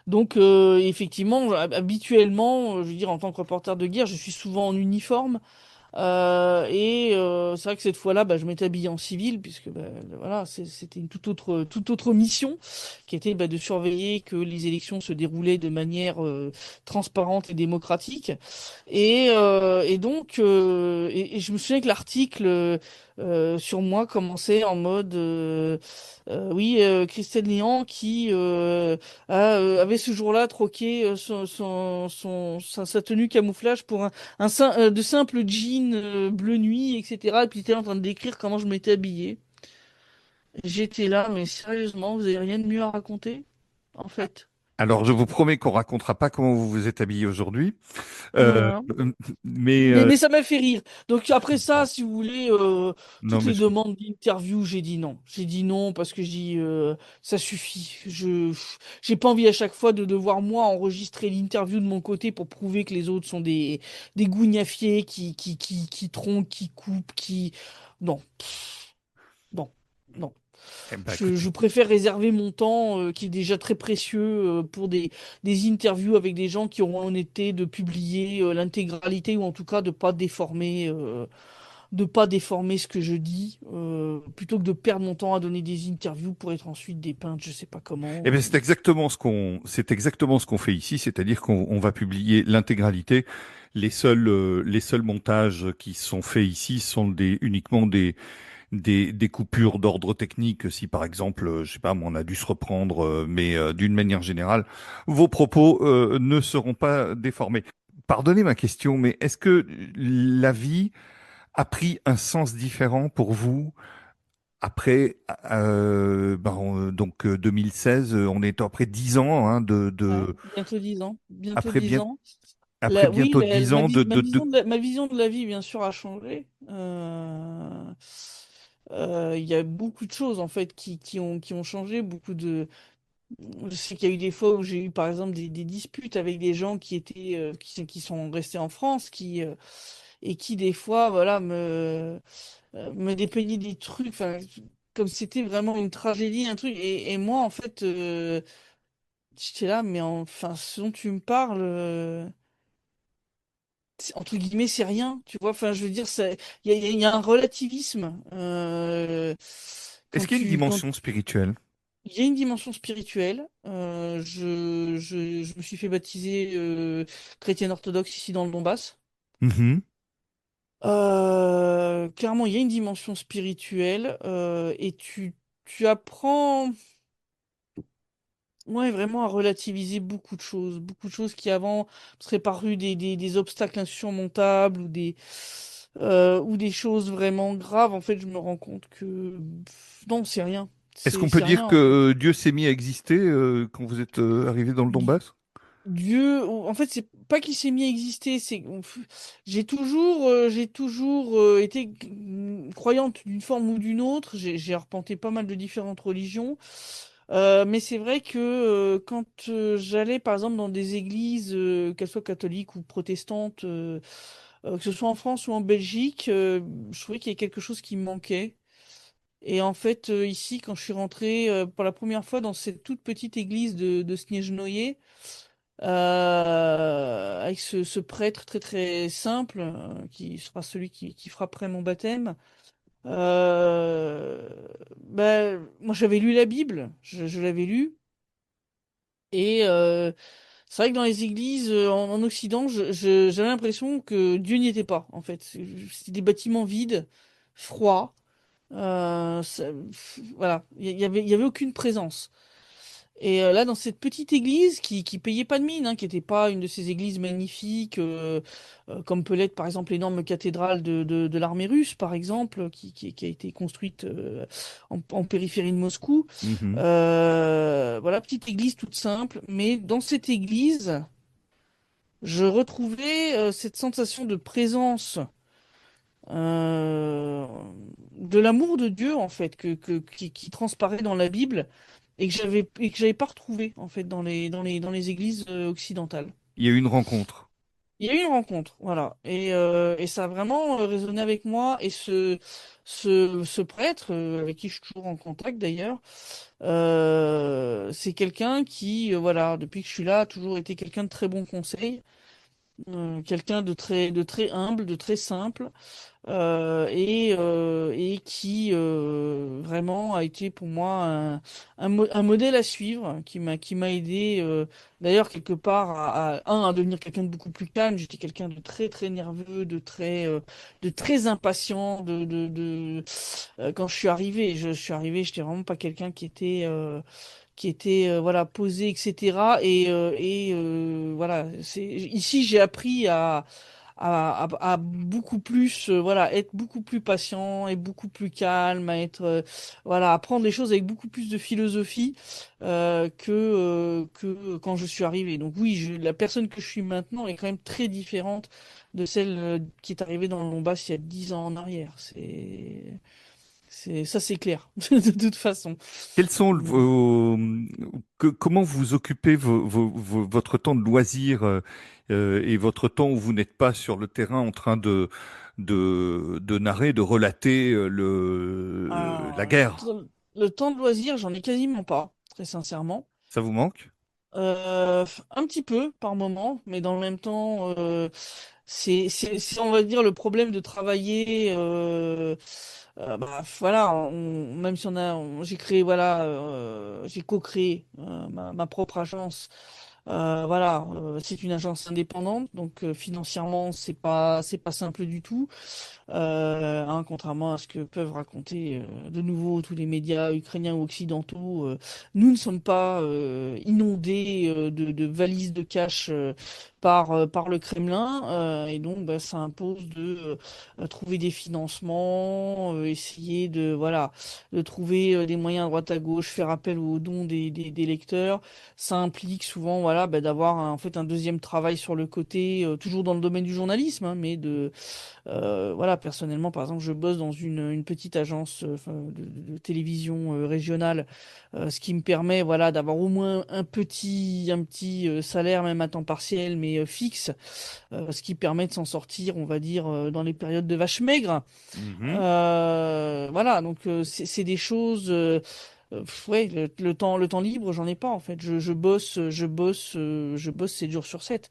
Donc effectivement, habituellement, je veux dire, en tant que reporter de guerre, je suis souvent en uniforme. C'est vrai que cette fois-là, bah, je m'étais habillé en civil, puisque bah, voilà, c'était une toute autre mission, qui était bah, de surveiller que les élections se déroulaient de manière transparente et démocratique. Et je me souviens que l'article sur moi commençait en mode oui, Christelle Lian qui avait ce jour-là troqué sa tenue camouflage pour de simples jeans bleu nuit, etc. Et puis j'étais en train de décrire comment je m'étais habillé. J'étais là, mais sérieusement, vous avez rien de mieux à raconter, en fait. Alors, je vous promets qu'on racontera pas comment vous vous êtes habillé aujourd'hui, euh, Voilà. mais Mais ça m'a fait rire. Donc après ça, si vous voulez, non, toutes mais les demandes d'interview, j'ai dit non. J'ai dit non parce que ça suffit. J'ai pas envie à chaque fois de devoir moi enregistrer l'interview de mon côté pour prouver que les autres sont des gougnafiers qui tronquent, qui coupent, qui non, non, non. eh ben, Je écoutez. préfère réserver mon temps, qui est déjà très précieux, pour des interviews avec des gens qui auront l'honnêteté de publier l'intégralité ou en tout cas de pas déformer ce que je dis, plutôt que de perdre mon temps à donner des interviews pour être ensuite dépeintes, je sais pas Eh comment. bien, c'est exactement ce qu'on fait ici, c'est-à-dire qu'on va publier l'intégralité. Les seuls montages qui sont faits ici sont uniquement des coupures d'ordre technique. Si par exemple, je sais pas, on a dû se reprendre, mais d'une manière générale, vos propos ne seront pas déformés. Pardonnez ma question, mais est-ce que la vie a pris un sens différent pour vous après, donc 2016, on est après 10 ans hein, Ouais, bientôt 10 ans. Bientôt après 10 bien ans. après Oui, bientôt 10 ans ma vision de la vie, bien sûr, a changé. Il y a beaucoup de choses, en fait, qui ont changé. Je sais qu'il y a eu des fois où j'ai eu, par exemple, des disputes avec des gens qui sont restés en France, et qui, des fois, voilà, me dépeignaient des trucs. Enfin, comme c'était vraiment une tragédie, un truc. Et moi, en fait, j'étais là, mais enfin, ce dont tu me parles, entre guillemets, c'est rien, tu vois. Enfin, je veux dire, il y a un relativisme. Est-ce qu'il y a une Quand dimension spirituelle? il y a une dimension spirituelle. Je me suis fait baptiser chrétienne orthodoxe ici dans le Donbass. Mhm. Clairement, il y a une dimension spirituelle et tu apprends, ouais, vraiment à relativiser beaucoup de choses qui avant seraient parues des obstacles insurmontables ou des choses vraiment graves. En fait, je me rends compte que non, c'est rien. Est-ce qu'on peut C'est dire rien en fait. que Dieu s'est mis à exister quand vous êtes arrivé dans le Donbass? Dieu, en fait, c'est pas qu'il s'est mis à exister, j'ai toujours été croyante d'une forme ou d'une autre. J'ai arpenté pas mal de différentes religions, mais c'est vrai que quand j'allais, par exemple, dans des églises, qu'elles soient catholiques ou protestantes, que ce soit en France ou en Belgique, je trouvais qu'il y avait quelque chose qui me manquait. Et en fait, ici, quand je suis rentré pour la première fois dans cette toute petite église de Snezhnoye, avec ce prêtre très très simple qui sera celui qui frapperait mon baptême. Euh, Moi j'avais lu la Bible, je l'avais lu, et c'est vrai que dans les églises en Occident, j'avais l'impression que Dieu n'y était pas en fait. C'était des bâtiments vides, froids. Voilà, il y avait aucune présence. Et là, dans cette petite église qui payait pas de mine, hein, qui n'était pas une de ces églises magnifiques, comme peut l'être par exemple l'énorme cathédrale de l'armée russe, par exemple, qui a été construite en périphérie de Moscou. Mhm. Voilà, petite église toute simple, mais dans cette église, je retrouvais cette sensation de présence, euh, de l'amour de Dieu en fait, qui transparaît dans la Bible et que j'avais pas retrouvé en fait dans les églises occidentales. Il y a eu une rencontre. Il y a eu une rencontre, voilà, et ça a vraiment résonné avec moi. Et ce prêtre avec qui je suis toujours en contact d'ailleurs, c'est quelqu'un qui, voilà, depuis que je suis là, a toujours été quelqu'un de très bon conseil, quelqu'un de très humble, de très simple. Et qui vraiment a été pour moi un modèle à suivre, qui m'a aidé d'ailleurs quelque part à devenir quelqu'un de beaucoup plus calme. J'étais quelqu'un de très très nerveux, de très impatient. Quand je suis arrivé, je suis arrivé, j'étais vraiment pas quelqu'un qui était voilà posé, etc. Voilà, c'est ici j'ai appris à beaucoup plus voilà, être beaucoup plus patient et beaucoup plus calme, à être voilà, à prendre les choses avec beaucoup plus de philosophie que quand je suis arrivé. Donc oui, la personne que je suis maintenant est quand même très différente de celle qui est arrivée dans le Donbass il y a 10 ans en arrière. Ça c'est clair de toute façon. Quels sont comment vous occupez votre temps de loisir et votre temps où vous n'êtes pas sur le terrain en train de narrer, de relater la guerre? Le temps de loisir, j'en ai quasiment pas, très sincèrement. Ça vous manque? Un petit peu par moment, mais dans le même temps, c'est, on va dire, le problème de travailler. Voilà, même si j'ai créé, voilà, j'ai co-créé ma propre agence. Voilà, c'est une agence indépendante, donc financièrement, c'est pas simple du tout. Hein, contrairement à ce que peuvent raconter de nouveau tous les médias ukrainiens ou occidentaux, nous ne sommes pas inondés de valises de cash par le Kremlin, et donc bah, ça impose de trouver des financements, essayer de voilà, de trouver des moyens à droite à gauche, faire appel aux dons des lecteurs. Ça implique souvent voilà, bah, d'avoir en fait un deuxième travail sur le côté, toujours dans le domaine du journalisme, hein, mais voilà, personnellement, par exemple, je bosse dans une petite agence enfin, de télévision régionale, ce qui me permet, voilà, d'avoir au moins un petit salaire, même à temps partiel, mais mais fixe, ce qui permet de s'en sortir, on va dire, dans les périodes de vache maigre. Mhm. Voilà, donc c'est des choses. Ouais, le temps libre, j'en ai pas en fait. Je bosse 7 jours sur 7.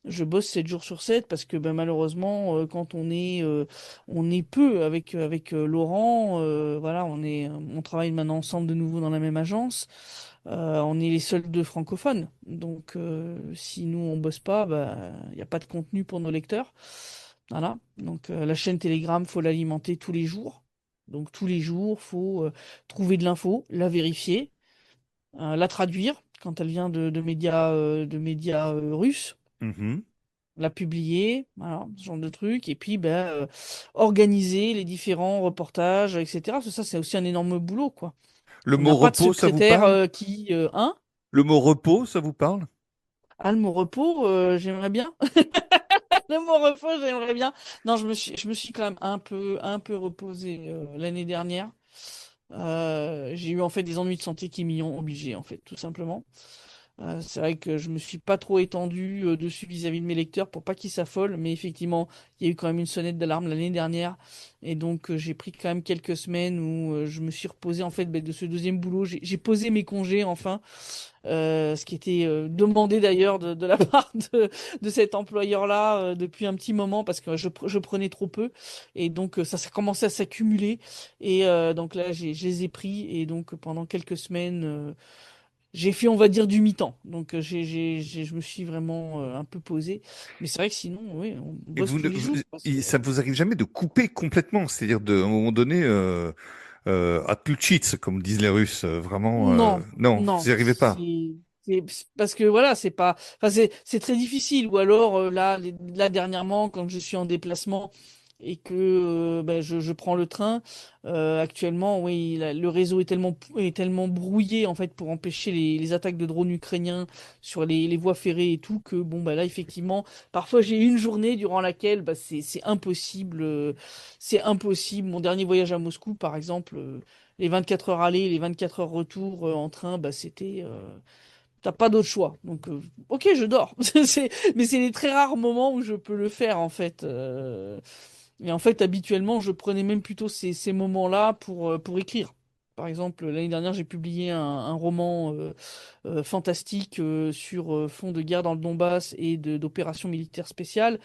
Je bosse 7 jours sur 7 parce que ben, malheureusement, quand on est peu avec Laurent, voilà, on travaille maintenant ensemble de nouveau dans la même agence. On est les seuls deux francophones. Donc, si nous on bosse pas, bah, il n'y a pas de contenu pour nos lecteurs. Voilà. Donc, la chaîne Telegram, faut l'alimenter tous les jours. Donc, tous les jours, faut trouver de l'info, la vérifier, la traduire quand elle vient de médias russes, Mhm. la publier, voilà, ce genre de trucs, et puis ben, organiser les différents reportages, etc. Parce que ça, c'est aussi un énorme boulot, quoi. Le On mot n'a pas de repos, ça vous secrétaire parle? qui... Hein? Le mot repos, ça vous parle? Ah, le mot repos, j'aimerais bien. Le mot repos, j'aimerais bien. Non, je me suis quand même un peu reposé l'année dernière. J'ai eu en fait des ennuis de santé qui m'y ont obligé, en fait, tout simplement. C'est vrai que je me suis pas trop étendu dessus vis-à-vis de mes lecteurs pour pas qu'ils s'affolent, mais effectivement, il y a eu quand même une sonnette d'alarme l'année dernière, et donc j'ai pris quand même quelques semaines où je me suis reposé en fait ben, de ce deuxième boulot. J'ai posé mes congés enfin, ce qui était demandé d'ailleurs de la part de cet employeur-là depuis un petit moment parce que je prenais trop peu, et donc ça commençait à s'accumuler, et donc là je les ai pris, et donc pendant quelques semaines. J'ai fait, on va dire, du mi-temps. Donc, je me suis vraiment un peu posé. Mais c'est vrai que sinon, oui, on Et bosse tous les jours. Parce que... ça vous arrive jamais de couper complètement, c'est-à-dire à un moment donné, отключиться, comme disent les Russes, vraiment, Non, non, vous non. n'y arrivez pas. C'est parce que voilà, c'est pas. Enfin, c'est très difficile. Ou alors, là, là, dernièrement, quand je suis en déplacement et que ben, je prends le train, actuellement, oui, le réseau est tellement brouillé, en fait, pour empêcher les attaques de drones ukrainiens sur les voies ferrées et tout, que bon, bah là, effectivement, parfois j'ai une journée durant laquelle bah, c'est impossible. C'est impossible. Mon dernier voyage à Moscou, par exemple. Les 24 heures aller, les 24 heures retour en train, bah c'était. T'as pas d'autre choix. Donc, ok, je dors. Mais c'est les très rares moments où je peux le faire, en fait. Et en fait, habituellement, je prenais même plutôt ces moments-là pour écrire. Par exemple, l'année dernière, j'ai publié un roman fantastique sur fond de guerre dans le Donbass et d'opérations militaires spéciales.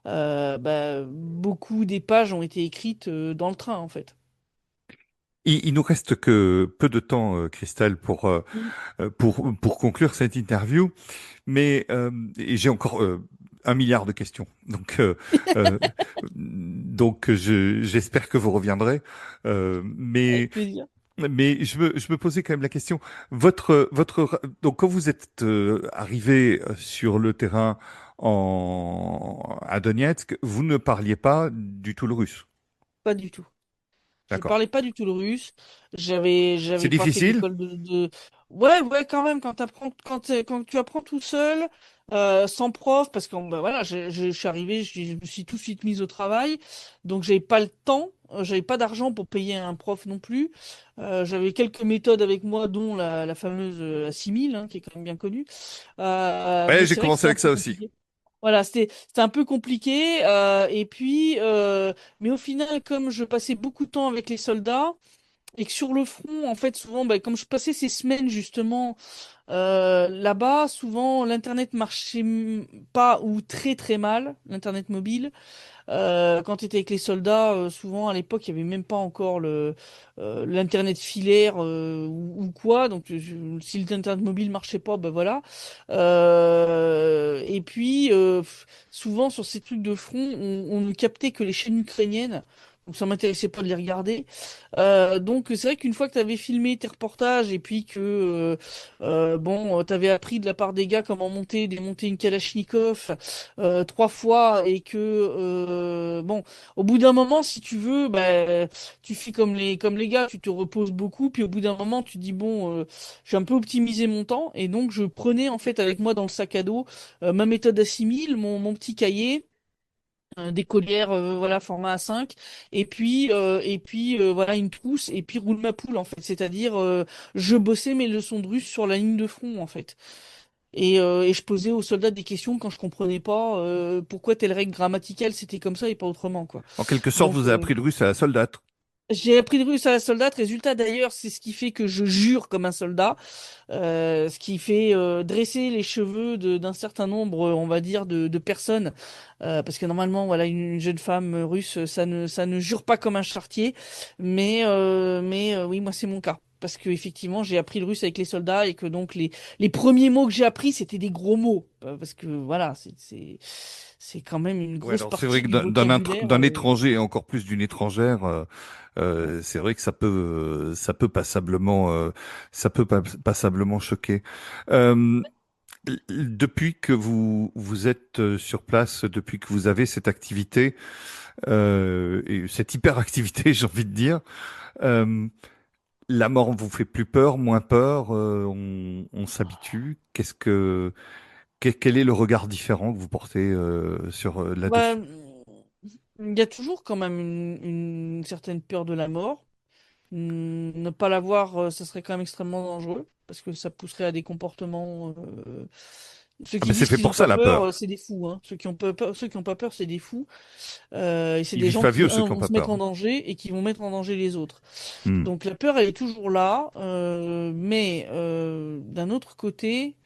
Bah, beaucoup des pages ont été écrites dans le train, en fait. Il nous reste que peu de temps, Christelle, pour conclure cette interview. Mais et j'ai encore 1 milliard de questions. Euh, j'espère que vous reviendrez. Avec plaisir. Mais je me posais quand même la question. Donc quand vous êtes arrivé sur le terrain à Donetsk, vous ne parliez pas du tout le russe. Pas du tout. Je D'accord. parlais pas du tout le russe. C'est J'avais pas fait difficile? d'école Ouais, ouais, quand même, quand tu apprends tout seul, sans prof, parce que bah, voilà, je suis arrivé, je me suis tout de suite mise au travail, donc j'avais pas le temps, j'avais pas d'argent pour payer un prof non plus. J'avais quelques méthodes avec moi, dont la fameuse Assimil, hein, qui est quand même bien connue. Ouais, Mais j'ai c'est vrai que commencé c'était un avec peu ça aussi. compliqué. Voilà, c'était un peu compliqué. Et puis, mais au final, comme je passais beaucoup de temps avec les soldats et que sur le front, en fait, souvent, bah, comme je passais ces semaines justement là-bas, souvent l'internet marchait pas ou très très mal, l'internet mobile. Quand tu étais avec les soldats, souvent à l'époque, il n'y avait même pas encore l'internet filaire ou quoi. Donc, si l'internet mobile marchait pas, ben voilà. Et puis, souvent sur ces trucs de front, on ne captait que les chaînes ukrainiennes. Donc, ça m'intéressait pas de les regarder. Donc, c'est vrai qu'une fois que tu avais filmé tes reportages et puis que bon, tu avais appris de la part des gars comment démonter une Kalachnikov 3 fois, et que bon, au bout d'un moment, si tu veux, bah, tu fais comme les gars, tu te reposes beaucoup, puis au bout d'un moment, tu dis bon, j'ai un peu optimisé mon temps, et donc je prenais en fait avec moi dans le sac à dos ma méthode assimile, mon petit cahier. Des collières, voilà, format A5, et puis voilà, une trousse, et puis roule ma poule, en fait. C'est-à-dire, je bossais mes leçons de russe sur la ligne de front, en fait. et je posais aux soldats des questions quand je comprenais pas pourquoi telle règle grammaticale c'était comme ça et pas autrement, quoi. En quelque sorte, Donc vous avez appris le russe à la soldate. j'ai appris le russe à la soldate. Résultat d'ailleurs, c'est ce qui fait que je jure comme un soldat, ce qui fait dresser les cheveux d'un certain nombre, on va dire, de personnes, parce que normalement, voilà, une jeune femme russe, ça ne jure pas comme un charretier, mais oui, moi c'est mon cas. Parce que effectivement, j'ai appris le russe avec les soldats et que donc les premiers mots que j'ai appris, c'était des gros mots. Parce que voilà, c'est quand même une Ouais, grosse alors c'est vrai partie que du vocabulaire. d'un étranger et encore plus d'une étrangère, c'est vrai que ça peut passablement, passablement choquer. Euh, Depuis que vous êtes sur place, depuis que vous avez cette activité et cette hyperactivité, j'ai envie de dire, euh, la mort vous fait plus peur, moins peur, on s'habitue. Quel est le regard différent que vous portez sur Bah, là-dessus? il y a toujours quand même une certaine peur de la mort. Ne pas l'avoir, ça serait quand même extrêmement dangereux, parce que ça pousserait à des comportements. Ceux Ah qui ben c'est disent fait qu'ils pour n'ont ça pas la peur, peur. c'est des fous, hein. Ceux qui ont pas peur, c'est des fous. Et c'est Ils des vivent gens pas qui, vieux ceux un, qui ont vont pas se mettre peur. en danger et qui vont mettre en danger les autres. Hmm. Donc la peur, elle est toujours là, mais d'un autre côté.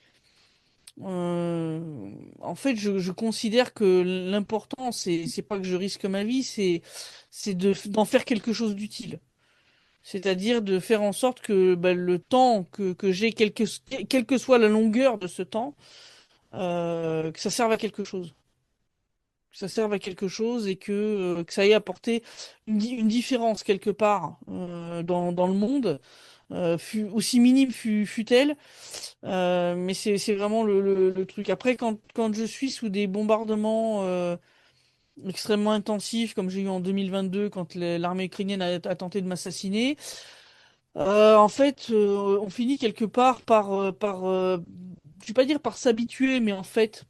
En fait, je considère que l'important, c'est pas que je risque ma vie, d'en faire quelque chose d'utile. C'est-à-dire de faire en sorte que bah, le temps que j'ai, quelle que soit la longueur de ce temps, que ça serve à quelque chose. Que ça serve à quelque chose et que ça ait apporté une différence quelque part dans le monde, aussi minime fut-elle. Mais c'est vraiment le truc. Après, quand je suis sous des bombardements extrêmement intensifs, comme j'ai eu en 2022, quand l'armée ukrainienne a tenté de m'assassiner, en fait, on finit quelque part je vais pas dire par s'habituer, mais en fait,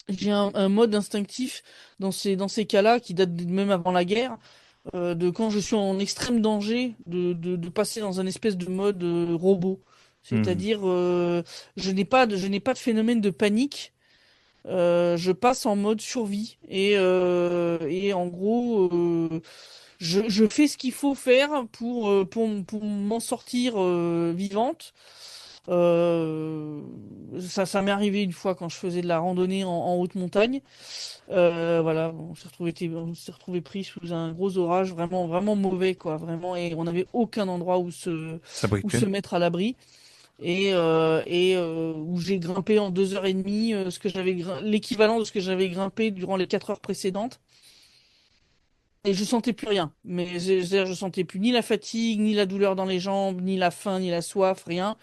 j'ai un mode instinctif dans ces cas-là qui date même avant la guerre, de quand je suis en extrême danger, de passer dans un espèce de mode robot. Hmm. C'est-à-dire, je n'ai pas de phénomène de panique. Je passe en mode survie et en gros, je fais ce qu'il faut faire pour m'en sortir vivante. Ça m'est arrivé une fois quand je faisais de la randonnée en haute montagne. Voilà, on s'est retrouvé pris sous un gros orage, vraiment, vraiment mauvais, quoi, vraiment, et on n'avait aucun endroit où S'abriter. se mettre à l'abri. Et où j'ai grimpé en 2 heures et demie l'équivalent de ce que j'avais grimpé durant les 4 heures précédentes. Et je sentais plus rien. Mais c'est-à-dire, je sentais plus ni la fatigue, ni la douleur dans les jambes, ni la faim, ni la soif, rien.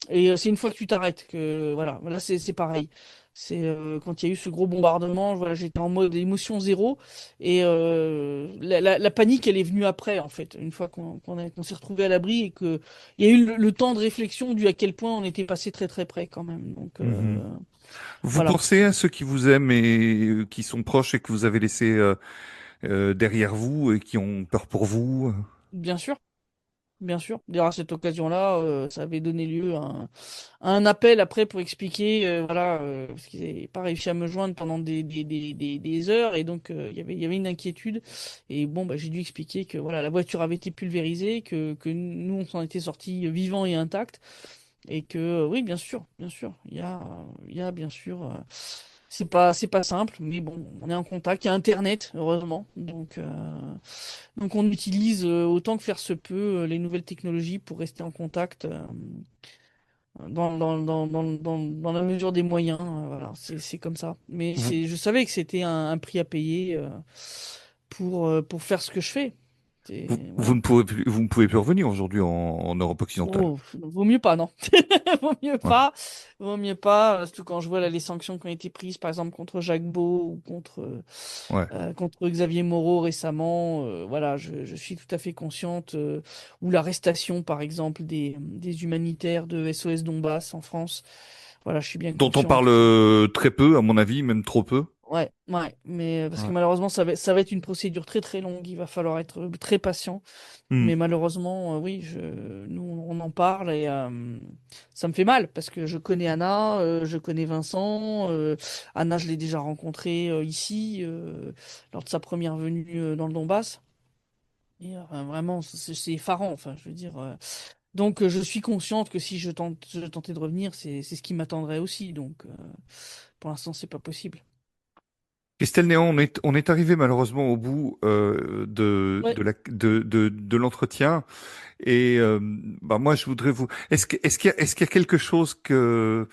Et c'est une fois que tu t'arrêtes que voilà, c'est pareil. C'est quand il y a eu ce gros bombardement, voilà, j'étais en mode émotion zéro et la panique elle est venue après en fait, une fois qu'on s'est retrouvé à l'abri et que il y a eu le temps de réflexion du à quel point on était passé très très près quand même. Donc Mhm. Vous voilà, pensez à ceux qui vous aiment et qui sont proches et que vous avez laissés derrière vous et qui ont peur pour vous? bien sûr. Bien sûr. D'ailleurs, à cette occasion-là, ça avait donné lieu à un appel après pour expliquer, voilà, parce qu'ils n'avaient pas réussi à me joindre pendant des heures, et donc il y avait une inquiétude. Et bon, bah, j'ai dû expliquer que voilà, la voiture avait été pulvérisée, que nous, on s'en était sortis vivants et intacts, et que oui, bien sûr, il y a bien sûr. C'est pas simple, mais bon, on est en contact. Il y a Internet, heureusement, donc on utilise autant que faire se peut les nouvelles technologies pour rester en contact dans la mesure des moyens. Voilà, c'est comme ça. Mais Vous, je savais que c'était un prix à payer pour faire ce que je fais. Voilà. vous ne pouvez plus revenir aujourd'hui en Europe occidentale. Oh, vaut mieux pas, non. Vaut mieux Ouais. pas. Vaut mieux pas. Surtout quand je vois là, les sanctions qui ont été prises, par exemple, contre Jacques Beau ou Ouais. contre Xavier Moreau récemment. Voilà, je suis tout à fait consciente. Ou l'arrestation, par exemple, des humanitaires de SOS Donbass en France. Voilà, je suis bien Dont on consciente parle que très peu, à mon avis, même trop peu. Ouais, ouais, mais parce que Ouais. malheureusement, ça va être une procédure très très longue. Il va falloir être très patient. Hmm. Mais malheureusement, oui, nous, on en parle et ça me fait mal parce que je connais Anna, je connais Vincent. Anna, je l'ai déjà rencontré ici lors de sa première venue dans le Donbass. Et vraiment, c'est effarant. Enfin, je veux dire. Donc, je suis consciente que si je tentais de revenir, c'est ce qui m'attendrait aussi. Donc, pour l'instant, c'est pas possible. Christelle Néant, on est arrivé malheureusement au bout Ouais. de l'entretien. Et bah moi, je voudrais vous. Est-ce qu'il y a quelque chose euh,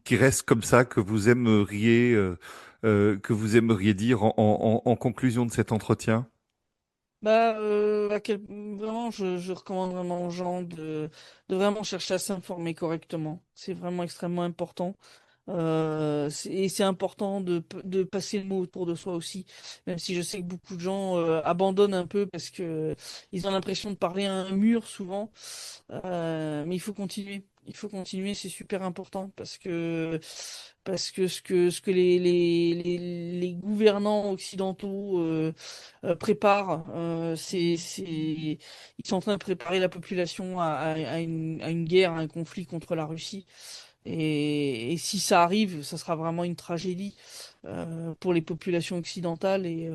qui reste comme ça que vous aimeriez dire en conclusion de cet entretien? Bah, vraiment, je recommande vraiment aux gens de vraiment chercher à s'informer correctement. C'est vraiment extrêmement important. Et c'est important de passer le mot autour de soi aussi, même si je sais que beaucoup de gens abandonnent un peu parce que ils ont l'impression de parler à un mur souvent. Mais il faut continuer. Il faut continuer, c'est super important parce que ce que les gouvernants occidentaux préparent, ils sont en train de préparer la population à une guerre, à un conflit contre la Russie. Et si ça arrive, ça sera vraiment une tragédie pour les populations occidentales. Et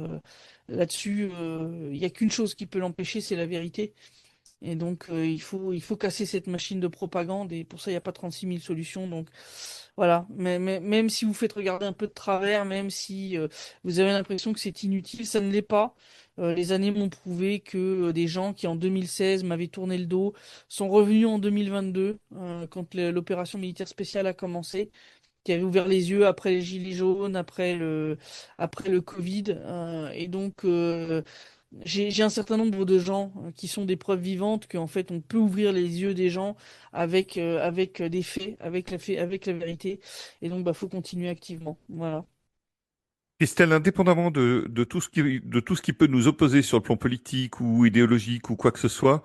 là-dessus, il n'y a qu'une chose qui peut l'empêcher, c'est la vérité. Et donc, il faut casser cette machine de propagande. Et pour ça, il n'y a pas 36 000 solutions. Donc, voilà. Mais même si vous faites regarder un peu de travers, même si vous avez l'impression que c'est inutile, ça ne l'est pas. Les années m'ont prouvé que des gens qui, en 2016, m'avaient tourné le dos, sont revenus en 2022, quand l'opération militaire spéciale a commencé, qui avait ouvert les yeux après les gilets jaunes, après le Covid. Et donc, j'ai un certain nombre de gens qui sont des preuves vivantes qu'en fait on peut ouvrir les yeux des gens avec des faits, avec la vérité. Et donc bah faut continuer activement. Voilà. Christelle, indépendamment de tout ce qui peut nous opposer sur le plan politique ou idéologique ou quoi que ce soit,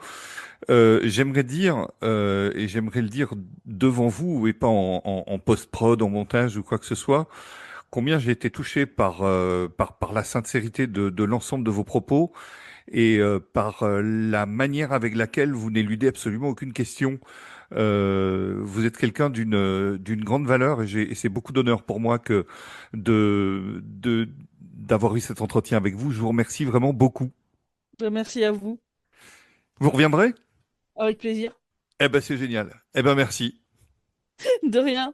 j'aimerais dire, et j'aimerais le dire devant vous et pas en post-prod, en montage ou quoi que ce soit, combien j'ai été touché par la sincérité de l'ensemble de vos propos et par la manière avec laquelle vous n'éludez absolument aucune question. Vous êtes quelqu'un d'une grande valeur et c'est beaucoup d'honneur pour moi que d'avoir eu cet entretien avec vous. Je vous remercie vraiment beaucoup. Merci à vous. Vous reviendrez? Avec plaisir. Eh ben c'est génial. Eh ben merci. De rien.